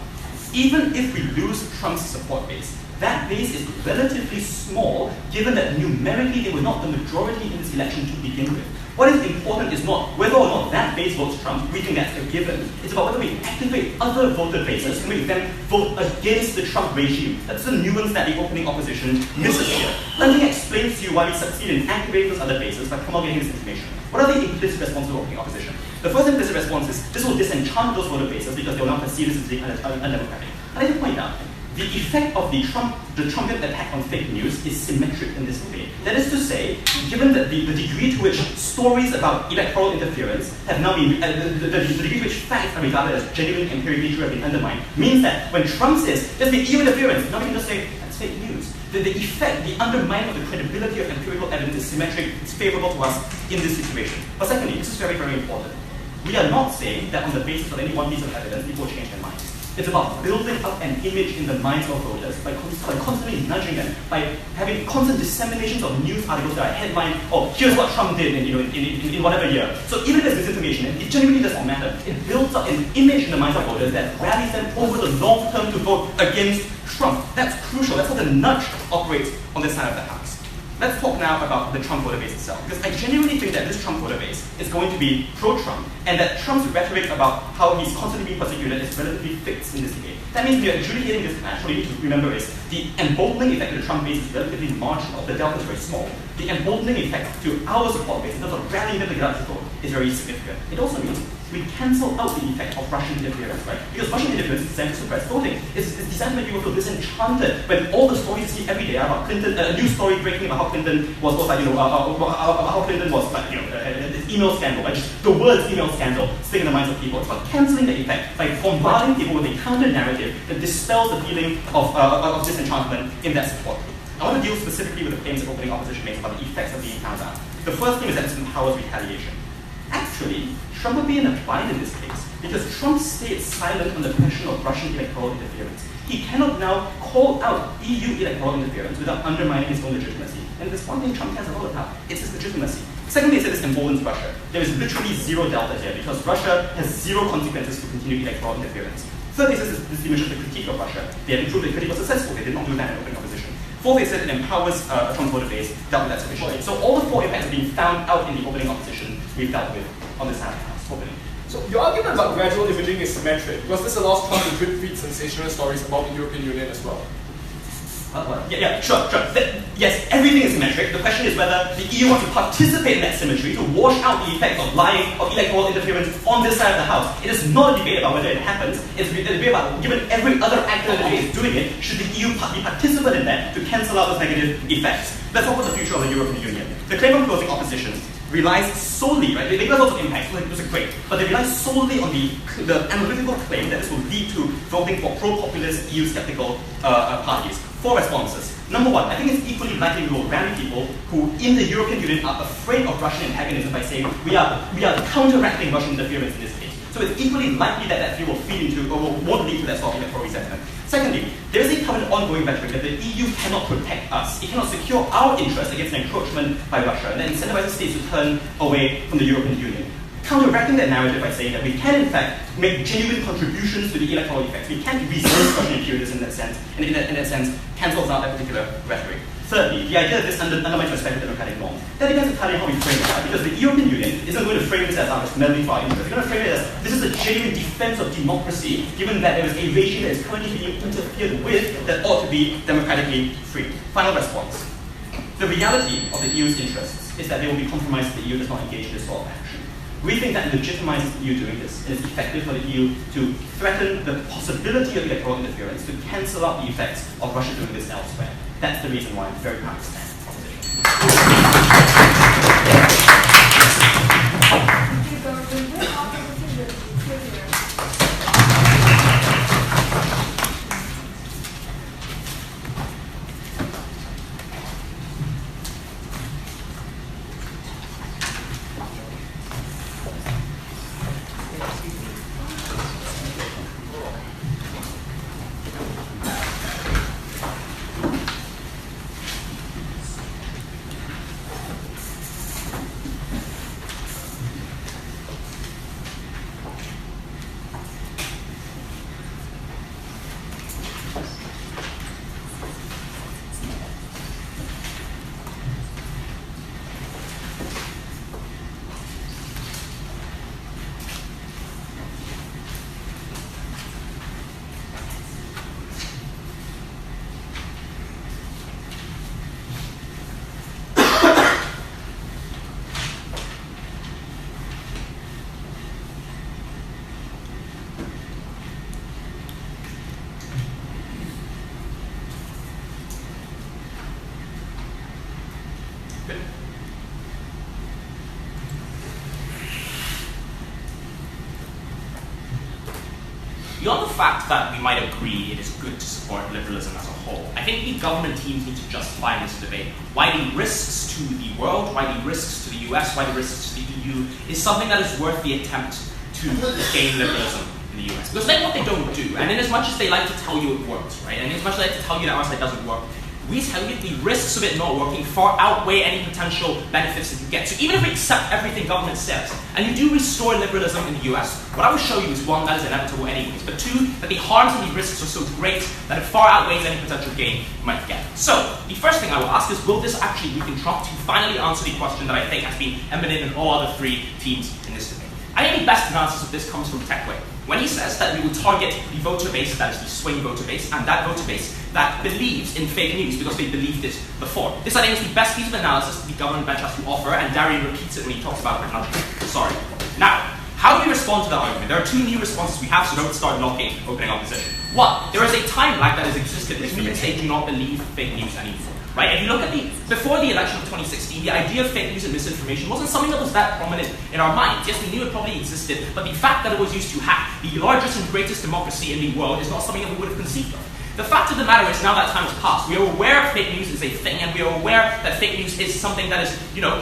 even if we lose Trump's support base, that base is relatively small, given that numerically they were not the majority in this election to begin with. What is important is not whether or not that base votes Trump, we think that's a given. It's about whether we activate other voter bases and make them vote against the Trump regime. That's the nuance that the opening opposition misses here. Let me explain to you why we succeed in activating those other bases by promulgating this information. What are the implicit responses to the opening opposition? The first implicit response is this will disenchant those voter bases because they will now perceive this as being undemocratic. I'd like to point out, the effect of the Trumpian attack on fake news is symmetric in this debate. That is to say, given that the degree to which stories about electoral interference have now been, the degree to which facts are regarded as genuine empirically true have been undermined, means that when Trump says there's been EU interference, now we can just say that's fake news. The effect, the undermining of the credibility of empirical evidence is symmetric, it's favorable to us in this situation. But secondly, this is very, very important. We are not saying that on the basis of any one piece of evidence, people change their minds. It's about building up an image in the minds of voters by constantly nudging them, by having constant disseminations of news articles that are headlined, oh, here's what Trump did in whatever year. So even if there's misinformation, it genuinely does not matter. It builds up an image in the minds of voters that rallies them over the long term to vote against Trump. That's crucial. That's how the nudge operates on this side of the house. Let's talk now about the Trump voter base itself, because I genuinely think that this Trump voter base is going to be pro-Trump, and that Trump's rhetoric about how he's constantly being persecuted is relatively fixed in this debate. That means we are adjudicating this clash. What we need to remember is the emboldening effect of the Trump base is relatively marginal. The delta is very small. The emboldening effect to our support base in terms of rallying them to get out to vote is very significant. It also means we cancel out the effect of Russian interference, right? Because Russian interference is designed to suppress voting. It's designed to make people feel disenchanted when all the stories you see every day about Clinton, a news story breaking about how Clinton was like, how Clinton was like, this email scandal, right? Just the words email scandal stick in the minds of people. It's about cancelling the effect by bombarding people with a counter narrative that dispels the feeling of disenchantment in that support. I want to deal specifically with the claims that opening opposition makes about the effects of the encounter. The first thing is that it empowers retaliation. Actually, Trump would be in a bind in this case, because Trump stayed silent on the question of Russian electoral interference. He cannot now call out EU electoral interference without undermining his own legitimacy. And there's one thing Trump cares a lot about, it's his legitimacy. Secondly, he said this emboldens Russia. There is literally zero delta here, because Russia has zero consequences for continued electoral interference. Thirdly, he says this diminishes the critique of Russia. They have improved the critique was successful. They did not do that in opening opposition. Fourth, they said it empowers Trump's voter base, dealt with that sufficiently. So all the 4 impacts have been found out in the opening opposition we've dealt with on this side of the House. Opening. So your argument about gradual imaging is symmetric, because this allows Trump to drip feed sensational stories about the European Union as well. Sure. Yes, everything is symmetric. The question is whether the EU wants to participate in that symmetry to wash out the effects of lying, of electoral interference on this side of the House. It is not a debate about whether it happens. It's a debate about, given every other actor in the debate is doing it, should the EU be participant in that to cancel out those negative effects? Let's talk about the future of the European Union. The claim of closing opposition relies solely, right? They give us lots of impacts, those are great, but they rely solely on the analytical claim that this will lead to voting for pro-populist, EU-skeptical parties. 4 responses. Number 1, I think it's equally likely we will rally people who in the European Union are afraid of Russian antagonism by saying we are counteracting Russian interference in this case. So it's equally likely that that view will feed into, or won't lead to that sort of electoral resentment. Secondly, there is a common ongoing rhetoric that the EU cannot protect us. It cannot secure our interests against an encroachment by Russia, and that incentivizes states to turn away from the European Union. Counteracting that narrative by saying that we can, in fact, make genuine contributions to the electoral effects. We can't resist Russian imperialism in that sense, and in that sense, cancels out that particular rhetoric. Thirdly, the idea that this undermines respect for democratic norms. That depends entirely on how we frame it, right? Because the European Union isn't going to frame this as our meddling for our interests. They're going to frame it as this is a genuine defense of democracy, given that there is a regime that is currently being interfered with that ought to be democratically free. Final response. The reality of the EU's interests is that they will be compromised if the EU does not engage in this sort of action. We think that legitimizes the EU doing this, and it's effective for the EU to threaten the possibility of electoral interference, to cancel out the effects of Russia doing this elsewhere. That's the reason why I'm very proud to stand for opposition. Beyond the fact that we might agree it is good to support liberalism as a whole, I think the government teams need to justify in this debate why the risks to the world, why the risks to the US, why the risks to the EU is something that is worth the attempt to gain liberalism in the US. Because that's what they don't do. And in as much as they like to tell you it works, right? And in as much as they like to tell you that our side doesn't work, we tell you the risks of it not working far outweigh any potential benefits that you get. So even if we accept everything government says, and you do restore liberalism in the US, what I will show you is one, that is inevitable anyways, but two, that the harms and the risks are so great that it far outweighs any potential gain you might get. So, the first thing I will ask is, will this actually weaken Trump? To finally answer the question that I think has been emanating in all other 3 teams in this debate. I think the best analysis of this comes from Techway. When he says that we will target the voter base, that is the swing voter base, and that voter base that believes in fake news because they believed it before. This, I think, is the best piece of analysis the government bench has to offer, and Darian repeats it when he talks about technology. Sorry. Now, how do we respond to that argument? There are 2 new responses we have, so don't start knocking opening opposition. 1, there is a time lag that has existed, which means they do not believe fake news anymore. Right? If you look at before the election of 2016, the idea of fake news and misinformation wasn't something that was that prominent in our minds. Yes, we knew it probably existed, but the fact that it was used to hack the largest and greatest democracy in the world is not something that we would have conceived of. The fact of the matter is, now that time has passed, we are aware fake news is a thing, and we are aware that fake news is something that is,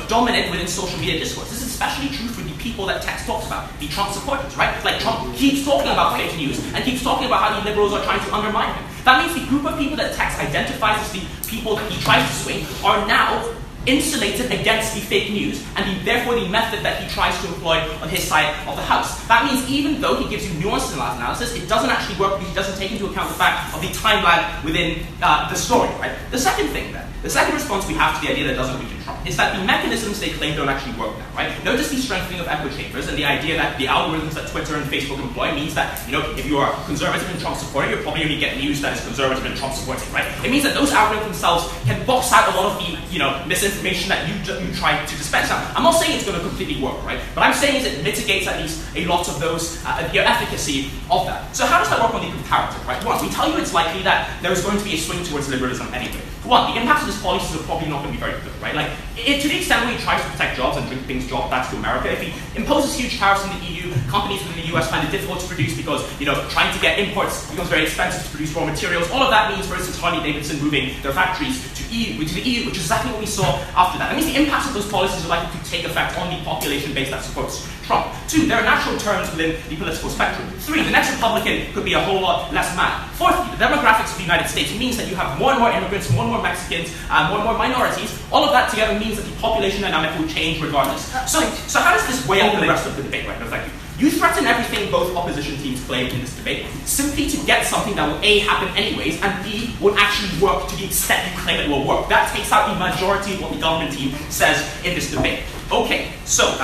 dominant within social media discourse. This is especially true for the people that Tex talks about, the Trump supporters, right? Like, Trump keeps talking about fake news, and keeps talking about how the liberals are trying to undermine him. That means the group of people that Tex identifies as the people that he tries to swing are now insulated against the fake news and therefore the method that he tries to employ on his side of the house. That means even though he gives you nuanced analysis, it doesn't actually work because he doesn't take into account the fact of the time lag within the story, right? The second thing then, the second response we have to the idea that doesn't weaken Trump is that the mechanisms they claim don't actually work now, right? Notice the strengthening of echo chambers and the idea that the algorithms that Twitter and Facebook employ means that, if you are conservative and Trump supporting, you're probably going to get news that is conservative and Trump supporting, right? It means that those algorithms themselves can box out a lot of the, misinformation that you try to dispense. Now, I'm not saying it's going to completely work, right? But I'm saying is it mitigates at least a lot of those, the efficacy of that. So how does that work on the comparative, right? One, we tell you it's likely that there is going to be a swing towards liberalism anyway. One, the impacts of these policies are probably not going to be very good, right? Like, to the extent where he tries to protect jobs and bring things back to America, if he imposes huge tariffs in the EU, companies within the US find it difficult to produce because, trying to get imports becomes very expensive to produce raw materials. All of that means, for instance, Harley-Davidson moving their factories to the EU, which is exactly what we saw after that. That means the impacts of those policies are likely to take effect on the population base that supports Trump. Two, there are natural turns within the political spectrum. Three, the next Republican could be a whole lot less mad. Fourthly, the demographics of the United States means that you have more and more immigrants, more and more Mexicans, more and more minorities. All of that together means that the population dynamic will change regardless. So how does this weigh up the rest of the debate? Right? No, thank you. You threaten everything both opposition teams claim in this debate simply to get something that will A, happen anyways, and B, will actually work to the extent you claim it will work. That takes out the majority of what the government team says in this debate. Okay, so,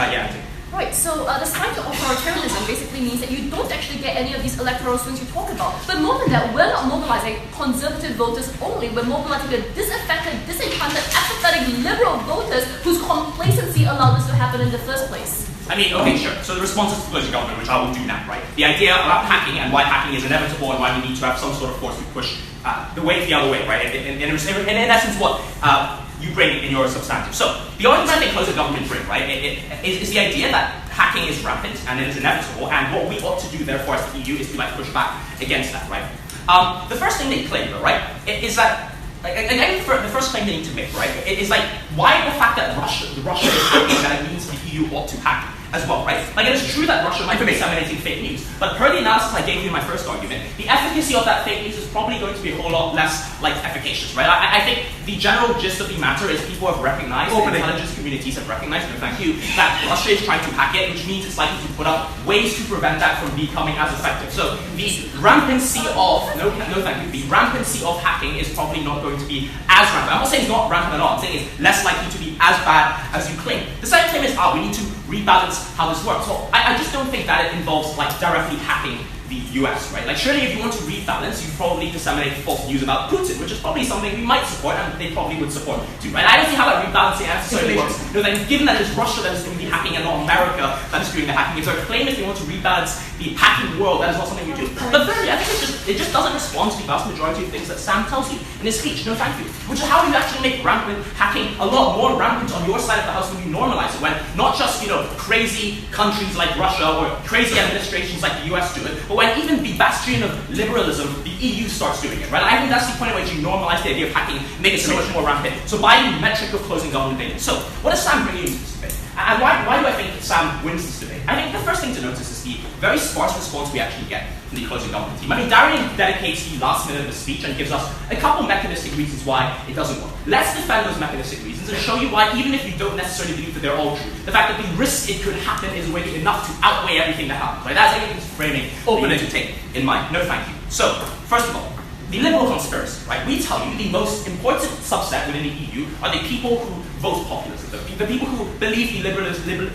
Right, so the side to authoritarianism basically means that you don't actually get any of these electoral swings you talk about. But more than that, we're not mobilizing conservative voters only, we're mobilizing the disaffected, disenchanted, apathetic liberal voters whose complacency allowed this to happen in the first place. Okay, sure. So the response is to closing government, which I will do now, right? The idea about hacking and why hacking is inevitable and why we need to have some sort of force to push the weight the other way, right? In essence, what you bring in your substantive. So the argument that closing government bring, right, is the idea that hacking is rampant and it is inevitable, and what we ought to do, therefore, as the EU is to push back against that, right? The first thing they claim, though, right, is that. The first claim they need to make, right, is why the fact that Russia is hacking that it means the EU ought to hack as well, right? It is true that Russia might be disseminating fake news, but per the analysis I gave you in my first argument, the efficacy of that fake news is probably going to be a whole lot less efficacious, right? I think the general gist of the matter is people have recognized, the intelligence communities have recognized, no thank you, that Russia is trying to hack it, which means it's likely to put up ways to prevent that from becoming as effective. So the rampancy of the rampancy of hacking is probably not going to be as rampant. I'm not saying it's not rampant at all. I'm saying it's less likely to be as bad as you claim. The second claim is, we need to rebalance how this works. So I just don't think that it involves directly hacking the US, right? Surely if you want to rebalance, you probably disseminate false news about Putin, which is probably something we might support and they probably would support too, right? I don't see how that rebalancing necessarily works. Given that it's Russia that is doing the hacking and not America that is doing the hacking, if their claim is they want to rebalance the hacking world, that is not something we do. But thirdly, I think it just doesn't respond to the vast majority of things that Sam tells you in his speech, no thank you. Which is how you actually make rampant hacking a lot more rampant on your side of the house when you normalize it, when not just, crazy countries like Russia or crazy administrations like the US do it, but when even the bastion of liberalism, the EU starts doing it, right? I think that's the point at which you normalize the idea of hacking, make it so much more rampant. So by the metric of closing government data. So what does Sam bring into this debate? And why do I think that Sam wins this debate? I think the first thing to notice is the very sparse response we actually get from the closing government team. Darian dedicates the last minute of his speech and gives us a couple mechanistic reasons why it doesn't work. Let's defend those mechanistic reasons and show you why, even if you don't necessarily believe that they're all true, the fact that the risk it could happen is already enough to outweigh everything that happens. Right? That's the framing opening to take in mind. No thank you. So, first of all, the liberal conspiracy, right? We tell you the most important subset within the EU are the people who vote populism. The people who believe the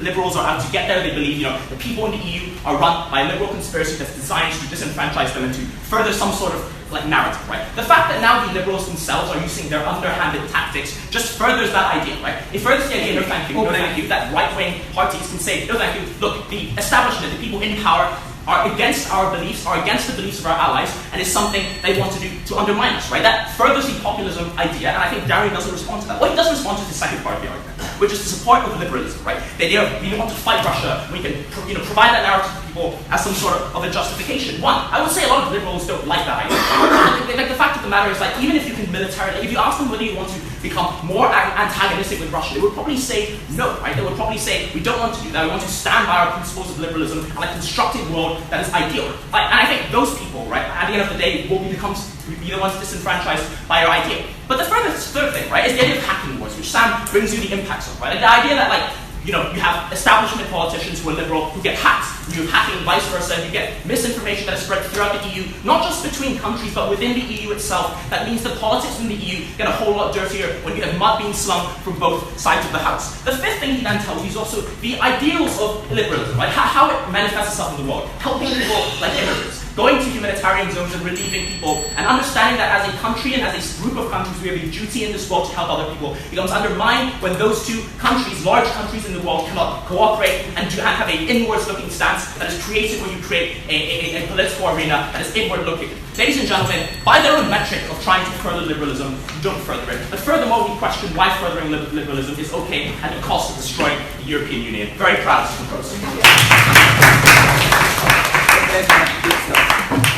liberals are out to get there. They believe, the people in the EU are run by a liberal conspiracy that's designed to disenfranchise them and to further some sort of narrative, right? The fact that now the liberals themselves are using their underhanded tactics just furthers that idea, right? It furthers the idea, no thank you, that right-wing parties can say, no thank you, look, the establishment, the people in power are against our beliefs, are against the beliefs of our allies, and is something they want to do to undermine us, right? That furthers the populism idea, and I think Darian doesn't respond to that. What he doesn't respond to is the second part of the argument, which is the support of liberalism, right? The idea of we want to fight Russia, we can provide that narrative to people as some sort of a justification. One, I would say a lot of liberals don't like that idea. The fact of the matter is even if you can militarily, if you ask them whether you want to become more antagonistic with Russia, they would probably say no, right? They would probably say, we don't want to do that, we want to stand by our principles of liberalism and a constructive world that is ideal. Right? And I think those people, right, at the end of the day, will be the ones disenfranchised by your idea. But the third thing, right, is the idea of hacking wars, which Sam brings you the impacts of, right? Like the idea that, like, you have establishment politicians who are liberal who get hacked, you have hacking and vice versa, and you get misinformation that is spread throughout the EU, not just between countries, but within the EU itself. That means the politics in the EU get a whole lot dirtier when you have mud being slung from both sides of the house. The fifth thing he then tells you is also the ideals of liberalism, right? How it manifests itself in the world. Helping people like immigrants, going to humanitarian zones and relieving people, and understanding that as a country and as a group of countries we have a duty in this world to help other people becomes undermined when those two countries, large countries in the world, cannot cooperate and have an inwards-looking stance that is created when you create a political arena that is inward-looking. Ladies and gentlemen, by their own metric of trying to further liberalism, you don't further it. But furthermore, we question why furthering liberalism is okay at the cost of destroying the European Union. Very proud to propose. Good stuff.